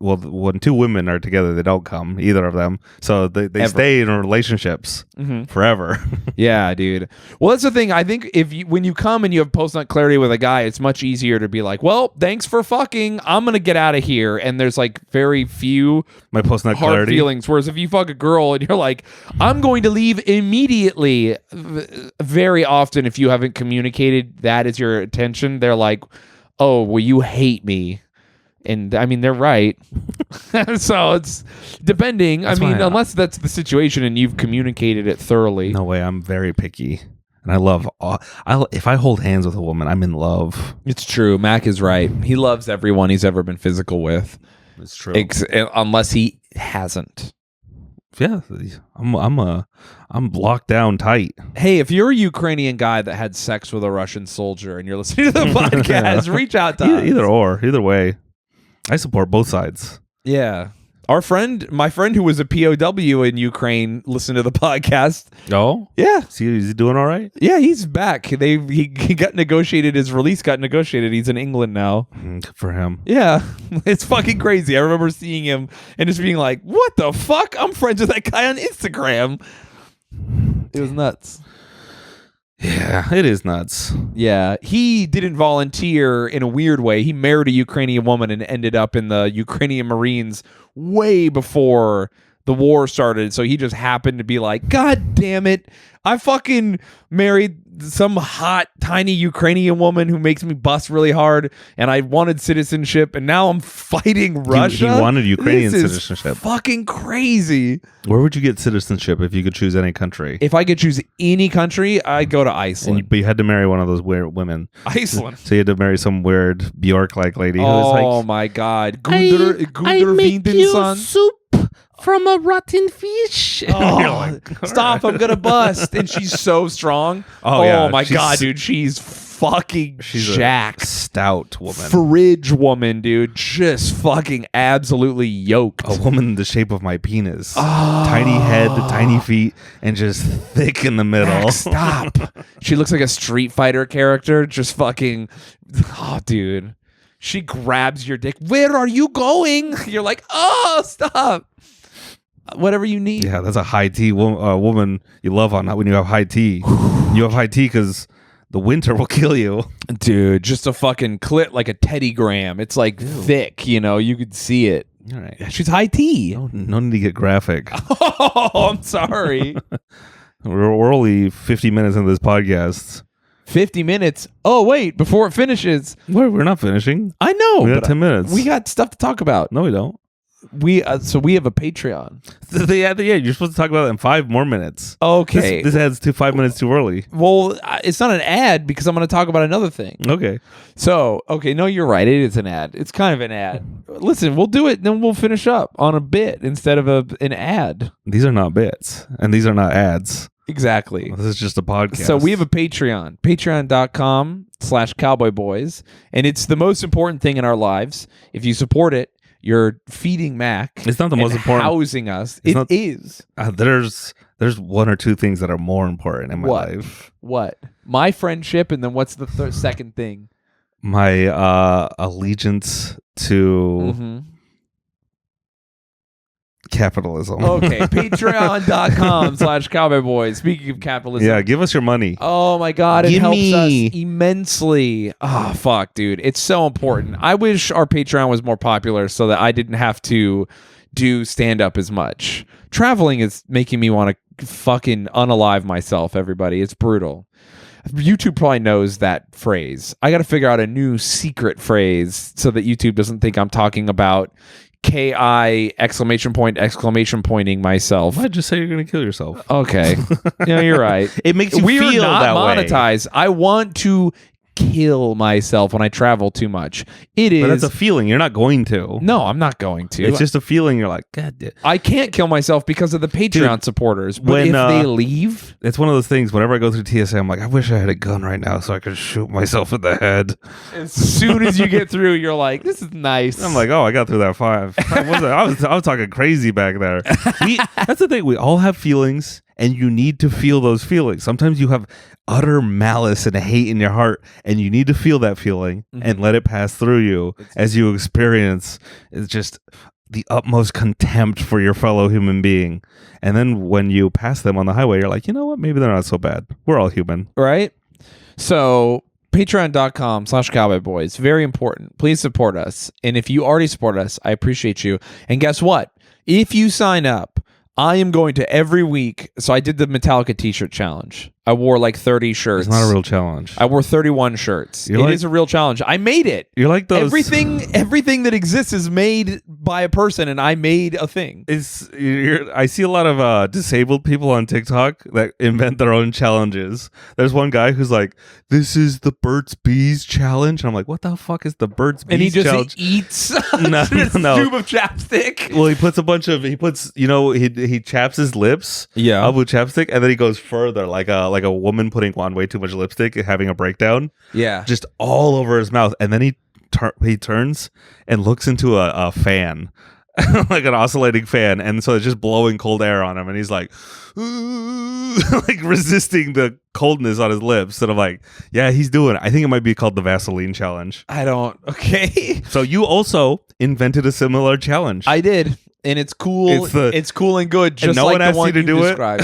well, when two women are together, they don't come, either of them. So they stay in relationships forever. Yeah, dude. Well, that's the thing. I think when you come and you have post-nut clarity with a guy, it's much easier to be like, well, thanks for fucking. I'm going to get out of here. And there's like very few my post-nut hard clarity feelings. Whereas if you fuck a girl and you're like, I'm going to leave immediately, very often if you haven't communicated that is your intention, they're like, oh, well, you hate me. And I mean, they're right. So it's depending. Unless that's the situation and you've communicated it thoroughly. No way. I'm very picky. And I love, if I hold hands with a woman, I'm in love. It's true. Mac is right. He loves everyone he's ever been physical with. It's true. Unless he hasn't. Yeah. I'm locked down tight. Hey, if you're a Ukrainian guy that had sex with a Russian soldier and you're listening to the podcast, reach out to us. Either way. I support both sides. Yeah. My friend who was a POW in Ukraine listened to the podcast. Oh? Yeah. Is he doing all right? Yeah, he's back. He got negotiated. His release got negotiated. He's in England now. Good for him. Yeah. It's fucking crazy. I remember seeing him and just being like, what the fuck? I'm friends with that guy on Instagram. It was nuts. Yeah, it is nuts. Yeah, he didn't volunteer in a weird way. He married a Ukrainian woman and ended up in the Ukrainian Marines way before the war started. So he just happened to be like, God damn it, I fucking married some hot, tiny Ukrainian woman who makes me bust really hard, and I wanted citizenship, and now I'm fighting Russia. He wanted Ukrainian this citizenship. Is fucking crazy. Where would you get citizenship if you could choose any country? If I could choose any country, I'd go to Iceland. But you had to marry one of those weird women. Iceland. So you had to marry some weird Bjork-like lady. Oh my God. Gunder Vindenson. Soup from a rotten fish. Oh, stop, I'm gonna bust. And she's so strong. Oh my God, dude, she's fucking jacked. A stout woman. Fridge woman, dude. Just fucking absolutely yoked. A woman the shape of my penis. Tiny head, tiny feet, and just thick in the middle. Stop. She looks like a Street Fighter character. Just fucking, dude. She grabs your dick. Where are you going? You're like, oh, stop. Whatever you need. Yeah, that's a high tea woman you love on that when you have high tea. You have high tea because the winter will kill you. Dude, just a fucking clit like a Teddy Graham. It's like thick, you could see it. All right. She's high tea. No need to get graphic. Oh, I'm sorry. We're only 50 minutes into this podcast. 50 minutes. Oh, wait, before it finishes. We're not finishing. I know. We got 10 minutes. We got stuff to talk about. No, we don't. we have a Patreon. Yeah, you're supposed to talk about it in 5 more minutes. Okay. This adds to 5 minutes too early. Well, it's not an ad because I'm going to talk about another thing. Okay. So, no, you're right. It is an ad. It's kind of an ad. Listen, we'll do it, then we'll finish up on a bit instead of an ad. These are not bits, and these are not ads. Exactly. This is just a podcast. So we have a Patreon, patreon.com/cowboyboys, and it's the most important thing in our lives. If you support it, you're feeding Mac. It's not the most important. Housing us. It is. There's 1 or 2 things that are more important in my life. What? My friendship, and then what's the second thing? My allegiance to capitalism. Okay, patreon.com/cowboyboys. Speaking of capitalism. Yeah, give us your money. Oh my God, it helps us immensely. Oh, fuck, dude. It's so important. I wish our Patreon was more popular so that I didn't have to do stand-up as much. Traveling is making me want to fucking unalive myself, everybody. It's brutal. YouTube probably knows that phrase. I got to figure out a new secret phrase so that YouTube doesn't think I'm talking about KI pointing myself. Why'd you say you're going to kill yourself? Okay. Yeah, you're right. It makes you we feel are not that monetized. way. I want to kill myself when I travel too much. But that's a feeling. You're not going to. No, I'm not going to. It's just a feeling. You're like, God. I can't kill myself because of the Patreon supporters. But if they leave, it's one of those things. Whenever I go through TSA, I'm like, I wish I had a gun right now so I could shoot myself in the head. As soon as you get through, you're like, this is nice. I'm like, oh, I got through that 5. I was talking crazy back there. That's the thing. We all have feelings, and you need to feel those feelings. Sometimes you have utter malice and hate in your heart, and you need to feel that feeling and let it pass through you as you experience just the utmost contempt for your fellow human being. And then when you pass them on the highway, you're like, you know what? Maybe they're not so bad. We're all human. Right? So patreon.com/cowboyboys. Very important. Please support us. And if you already support us, I appreciate you. And guess what? If you sign up, I am going to every week. So I did the Metallica t-shirt challenge. I wore like 30 shirts. It's not a real challenge. I wore 31 shirts. It is a real challenge. I made it. You're like those. Everything that exists is made by a person, and I made a thing. I see a lot of disabled people on TikTok that invent their own challenges. There's one guy who's like, "This is the Burt's Bees challenge," and I'm like, "What the fuck is the Burt's Bees?" And he just challenge? eats no. tube of chapstick. Well, he chaps his lips up with chapstick, and then he goes further, like a woman putting on way too much lipstick and having a breakdown. Yeah, just all over his mouth, and then he turns and looks into a fan. Like an oscillating fan, and so it's just blowing cold air on him, and he's like like resisting the coldness on his lips. And I'm like, yeah, he's doing it. I think it might be called the Vaseline challenge. Okay. So you also invented a similar challenge. I did. And it's cool. It's cool and good. Just no like one the one you you described.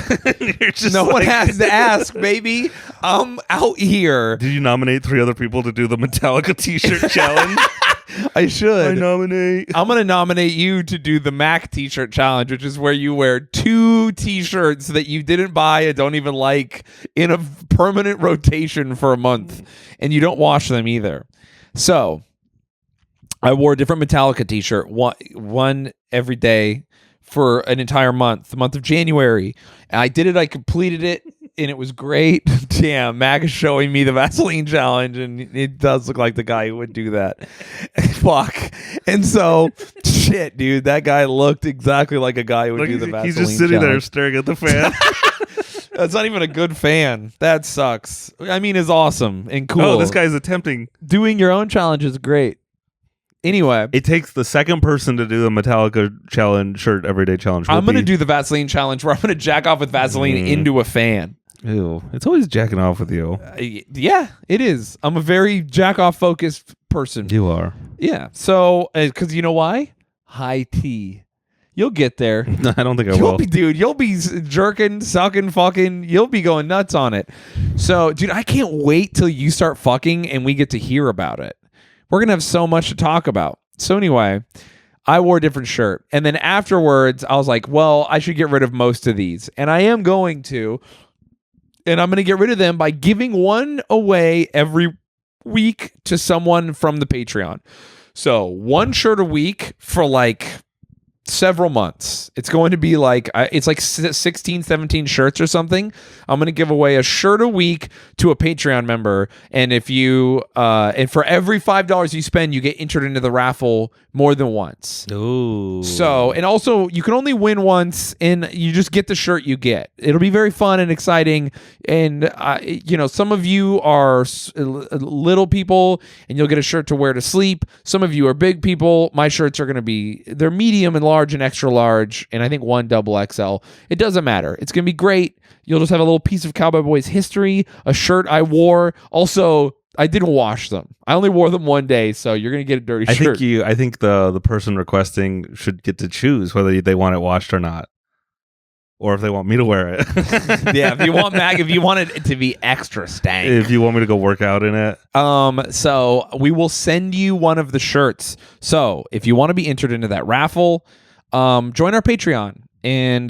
No one has to ask, baby. I'm out here. Did you nominate 3 other people to do the Metallica t-shirt challenge? I should. I nominate. I'm going to nominate you to do the Mac t-shirt challenge, which is where you wear 2 t-shirts that you didn't buy and don't even like in a permanent rotation for a month. And you don't wash them either. So I wore a different Metallica t-shirt, one every day for an entire month, the month of January. And I did it. I completed it, and it was great. Damn, Mac is showing me the Vaseline challenge, and it does look like the guy who would do that. Fuck. And so, shit, dude, that guy looked exactly like a guy who would do the Vaseline challenge. He's just sitting there staring at the fan. That's not even a good fan. That sucks. I mean, it's awesome and cool. Oh, this guy's attempting. Doing your own challenge is great. Anyway, it takes the second person to do the Metallica challenge shirt everyday challenge. I'm going to do the Vaseline challenge where I'm going to jack off with Vaseline into a fan. Ew. It's always jacking off with you. Yeah, it is. I'm a very jack off focused person. You are. Yeah. So, because you know why? High tea. You'll get there. I don't think I will. You'll be jerking, sucking, fucking. You'll be going nuts on it. So, dude, I can't wait till you start fucking and we get to hear about it. We're going to have so much to talk about. So anyway, I wore a different shirt. And then afterwards, I was like, well, I should get rid of most of these. And I am going to. And I'm going to get rid of them by giving one away every week to someone from the Patreon. So 1 shirt a week for like several months. It's going to be like, it's like 16, 17 shirts or something. I'm going to give away a shirt a week to a Patreon member. And if you, and for every $5 you spend, you get entered into the raffle more than once. Ooh. So, and also you can only win once and you just get the shirt you get. It'll be very fun and exciting. And, you know, some of you are little people and you'll get a shirt to wear to sleep. Some of you are big people. My shirts are going to be, they're medium and large and extra large, and I think one double XL. It doesn't matter. It's gonna be great. You'll just have a little piece of Cowboy Boys history, a shirt I wore. Also, I didn't wash them. I only wore them one day, so you're gonna get a dirty shirt. I think the person requesting should get to choose whether they want it washed or not, or if they want me to wear it. Yeah, if you want it to be extra stank. If you want me to go work out in it. So we will send you one of the shirts. So if you want to be entered into that raffle, join our Patreon, and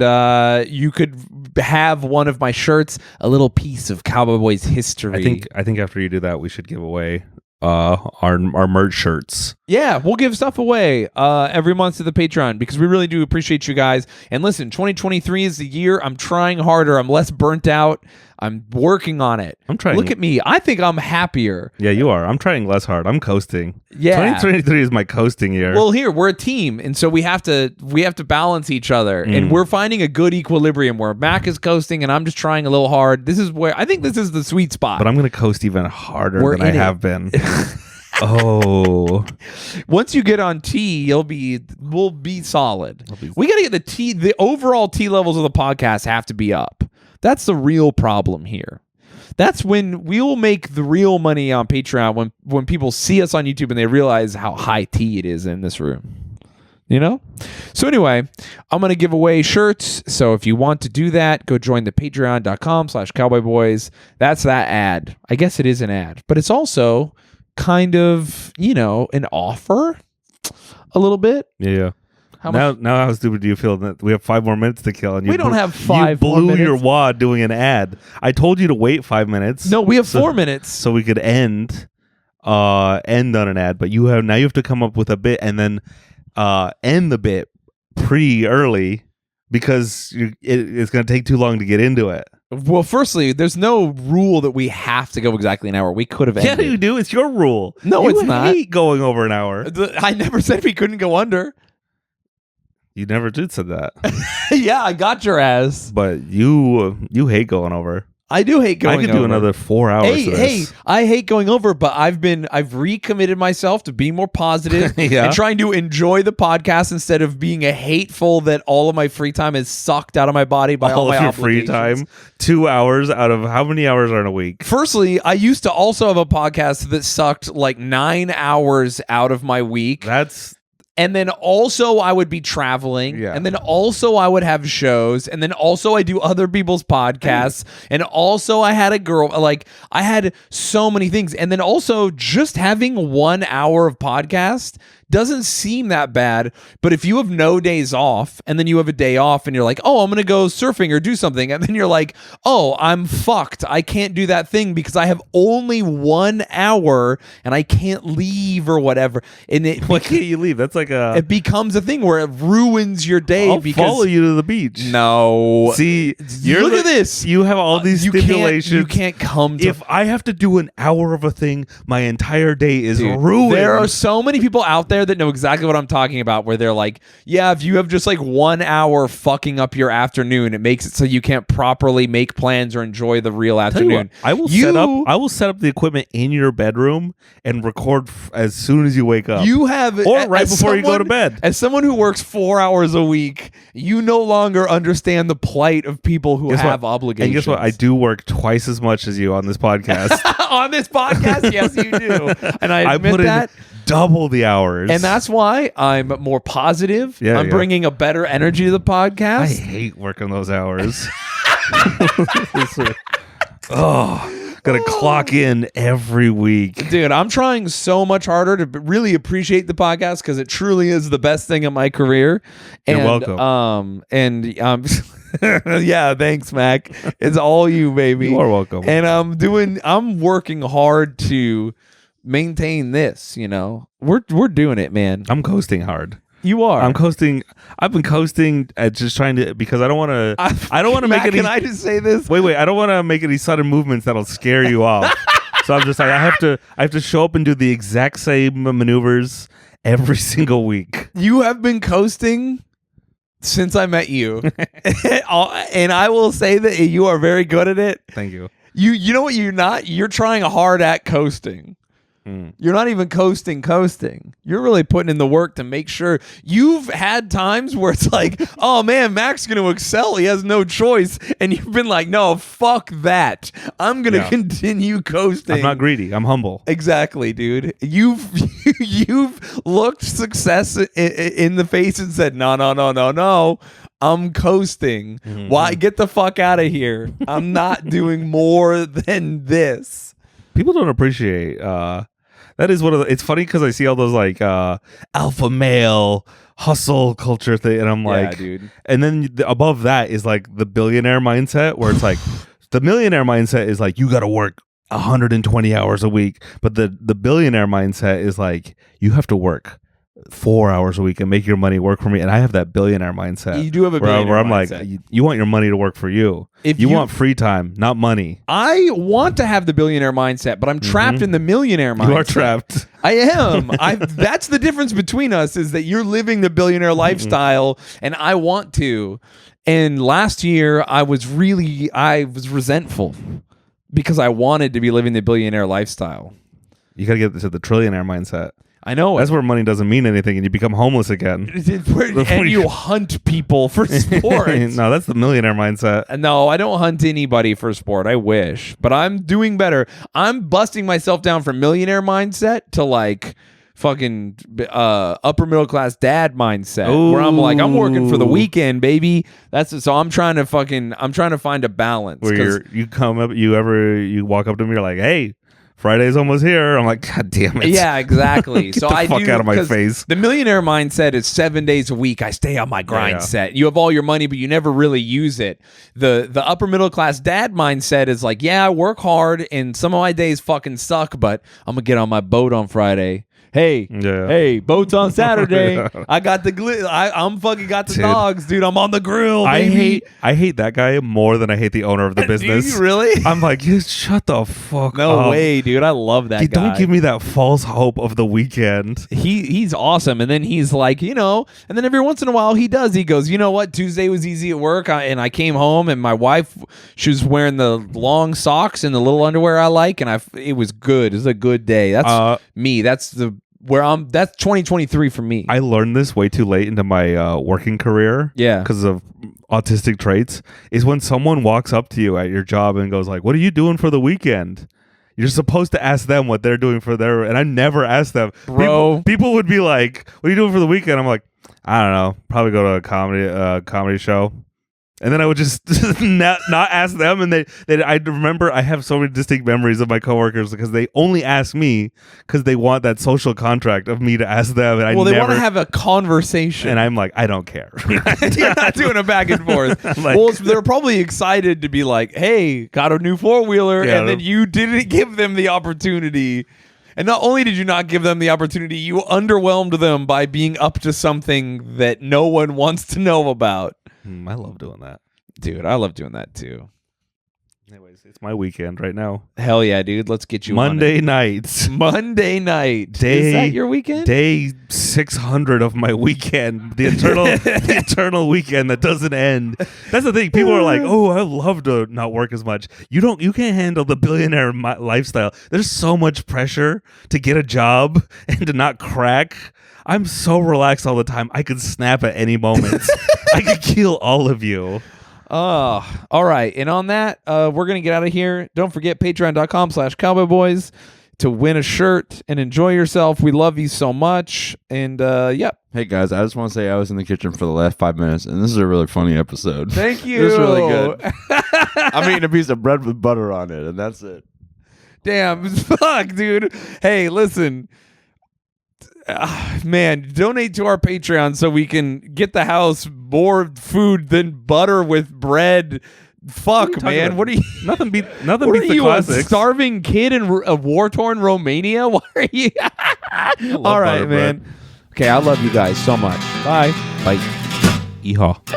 you could have one of my shirts, a little piece of Cowboy Boys history. I think after you do that, we should give away our merch shirts. Yeah, we'll give stuff away every month to the Patreon because we really do appreciate you guys. And listen, 2023 is the year. I'm trying harder. I'm less burnt out. I'm working on it. I'm trying. Look at me. I think I'm happier. Yeah, you are. I'm trying less hard. I'm coasting. Yeah. 2023 is my coasting year. Well, here we're a team, and so we have to balance each other, and we're finding a good equilibrium where Mac is coasting and I'm just trying a little hard. This is where I think this is the sweet spot. But I'm going to coast even harder We're than I in it. have been. Oh. Once you get on T, we'll be solid. We got to get the overall T levels of the podcast have to be up. That's the real problem here. That's when we'll make the real money on Patreon, when people see us on YouTube and they realize how high T it is in this room. You know? So anyway, I'm going to give away shirts. So if you want to do that, go join the patreon.com/cowboyboys. That's that ad. I guess it is an ad, but it's also kind of, you know, an offer a little bit. Yeah. Now how stupid do you feel that we have 5 more minutes to kill? And we don't have 5 more minutes. You blew your minutes. wad doing an ad. I told you to wait 5 minutes. No, we have 4 minutes. So we could end on an ad, but you have to come up with a bit and then end the bit pretty early because it's going to take too long to get into it. Well, firstly, there's no rule that we have to go exactly an hour. We could have ended. Yeah, you do. It's your rule. No, it's not. You hate going over an hour. I never said we couldn't go under. You never did say that. Yeah, I got your ass. But you hate going over. I do hate going over. I could do another 4 hours. Hey, I hate going over, but I've recommitted myself to being more positive Yeah. and trying to enjoy the podcast instead of being a hateful that all of my free time is sucked out of my body by all my of your obligations. free time. 2 hours out of how many hours are in a week? Firstly, I used to also have a podcast that sucked like 9 hours out of my week. And then also I would be traveling. Yeah. And then also I would have shows. And then also I do other people's podcasts. And also I had a girl, like I had so many things. And then also just having 1 hour of podcast doesn't seem that bad. But if you have no days off and then you have a day off and you're like, oh, I'm going to go surfing or do something. And then you're like, oh, I'm fucked. I can't do that thing because I have only 1 hour and I can't leave or whatever. And Why can't you leave? That's like it becomes a thing where it ruins your day. I'll because follow you to the beach. No. See, Look at this. You have all these stipulations. You can't come to... If I have to do an hour of a thing, my entire day is ruined. There are so many people out there that know exactly what I'm talking about, where they're like, yeah, if you have just like 1 hour fucking up your afternoon, it makes it so you can't properly make plans or enjoy the real afternoon. I will set up the equipment in your bedroom and record as soon as you wake up. You have, or right before you go to bed. As someone who works 4 hours a week, you no longer understand the plight of people who have obligations. And guess what? I do work twice as much as you on this podcast. On this podcast, yes, you do. And I admit put that. In double the hours. And that's why I'm more positive. Yeah, I'm bringing a better energy to the podcast. I hate working those hours. Gotta clock in every week. Dude, I'm trying so much harder to really appreciate the podcast because it truly is the best thing in my career. You're welcome. Yeah, thanks, Mac. It's all you, baby. You are welcome. And I'm working hard to maintain this, you know. We're doing it, man. I'm coasting hard. You are. I'm coasting. I've been coasting at just trying to, because I don't want to. I don't want to make any. Can I just say this? Wait. I don't want to make any sudden movements that'll scare you off. So I'm just like, I have to show up and do the exact same maneuvers every single week. You have been coasting since I met you, and I will say that you are very good at it. Thank you. You know what you're not? You're trying hard at coasting. You're not even coasting. You're really putting in the work to make sure. You've had times where it's like, oh man, Mac's going to excel. He has no choice. And you've been like, no, fuck that. I'm going to continue coasting. I'm not greedy. I'm humble. Exactly, dude. You've looked success in the face and said, no. I'm coasting. Mm-hmm. Why? Get the fuck out of here. I'm not doing more than this. People don't appreciate that is one of the, it's funny because I see all those like alpha male hustle culture thing, and I'm like, dude. And then above that is like the billionaire mindset, where it's like the millionaire mindset is like, you got to work 120 hours a week, but the billionaire mindset is like, you have to work 4 hours a week and make your money work for me. And I have that billionaire mindset. You do have a billionaire where I'm mindset. like, you want your money to work for you. If you want free time, not money. I want to have the billionaire mindset, but I'm trapped in the millionaire mindset. You are trapped. I am. That's the difference between us, is that you're living the billionaire lifestyle and I want to. And last year I was resentful because I wanted to be living the billionaire lifestyle. You got to get to the trillionaire mindset. I know. That's where money doesn't mean anything and you become homeless again. And you hunt people for sports. No, that's the millionaire mindset. No, I don't hunt anybody for sport. I wish. But I'm doing better. I'm busting myself down from millionaire mindset to like fucking upper middle class dad mindset. Ooh. Where I'm like, I'm working for the weekend, baby. So I'm trying to find a balance. Where you walk up to me, you're like, hey, Friday's almost here. I'm like, God damn it. Yeah, exactly. Get the fuck out of my face. The millionaire mindset is 7 days a week. I stay on my grind set. You have all your money, but you never really use it. The upper middle class dad mindset is like, yeah, I work hard and some of my days fucking suck, but I'm going to get on my boat on Friday. Hey, boats on Saturday. I got the I'm fucking got the dogs, dude. I'm on the grill, baby. I hate that guy more than I hate the owner of the business. Do you really? I'm like, shut the fuck up. No way, dude. I love that guy. Don't give me that false hope of the weekend. He's awesome. And then he's like, and then every once in a while he goes, you know what? Tuesday was easy at work. And I came home and my wife, she was wearing the long socks and the little underwear I like. And it was good. It was a good day. That's me. That's that's 2023 for me. I learned this way too late into my working career. Yeah. Because of autistic traits, is when someone walks up to you at your job and goes like, what are you doing for the weekend? You're supposed to ask them what they're doing for and I never ask them. Bro. People would be like, what are you doing for the weekend? I'm like, I don't know. Probably go to a comedy show. And then I would just not ask them. And I remember I have so many distinct memories of my coworkers because they only ask me because they want that social contract of me to ask them. And they want to have a conversation. And I'm like, I don't care. You're not doing a back and forth. Well, they're probably excited to be like, hey, got a new four-wheeler. Yeah, and then you didn't give them the opportunity. And not only did you not give them the opportunity, you underwhelmed them by being up to something that no one wants to know about. I love doing that. Dude, I love doing that too. Anyways, it's my weekend right now. Hell yeah, dude. Let's get you Monday night. Monday night. Is that your weekend? Day 600 of my weekend. The eternal weekend that doesn't end. That's the thing. People are like, oh, I love to not work as much. You can't handle the billionaire lifestyle. There's so much pressure to get a job and to not crack. I'm so relaxed all the time. I could snap at any moment. I could kill all of you. All right. And on that, we're going to get out of here. Don't forget patreon.com/cowboyboys to win a shirt and enjoy yourself. We love you so much. And yep. Hey guys, I just want to say I was in the kitchen for the last 5 minutes, and this is a really funny episode. Thank you. It was really good. I'm eating a piece of bread with butter on it, and that's it. Damn, fuck, dude. Hey, listen. Man, donate to our Patreon so we can get the house more food than butter with bread. Fuck, man. What are you? Nothing beats what the are you, classics. A starving kid in a war-torn Romania? Why are you? All right, man. Okay, I love you guys so much. Bye. Bye. Yeehaw.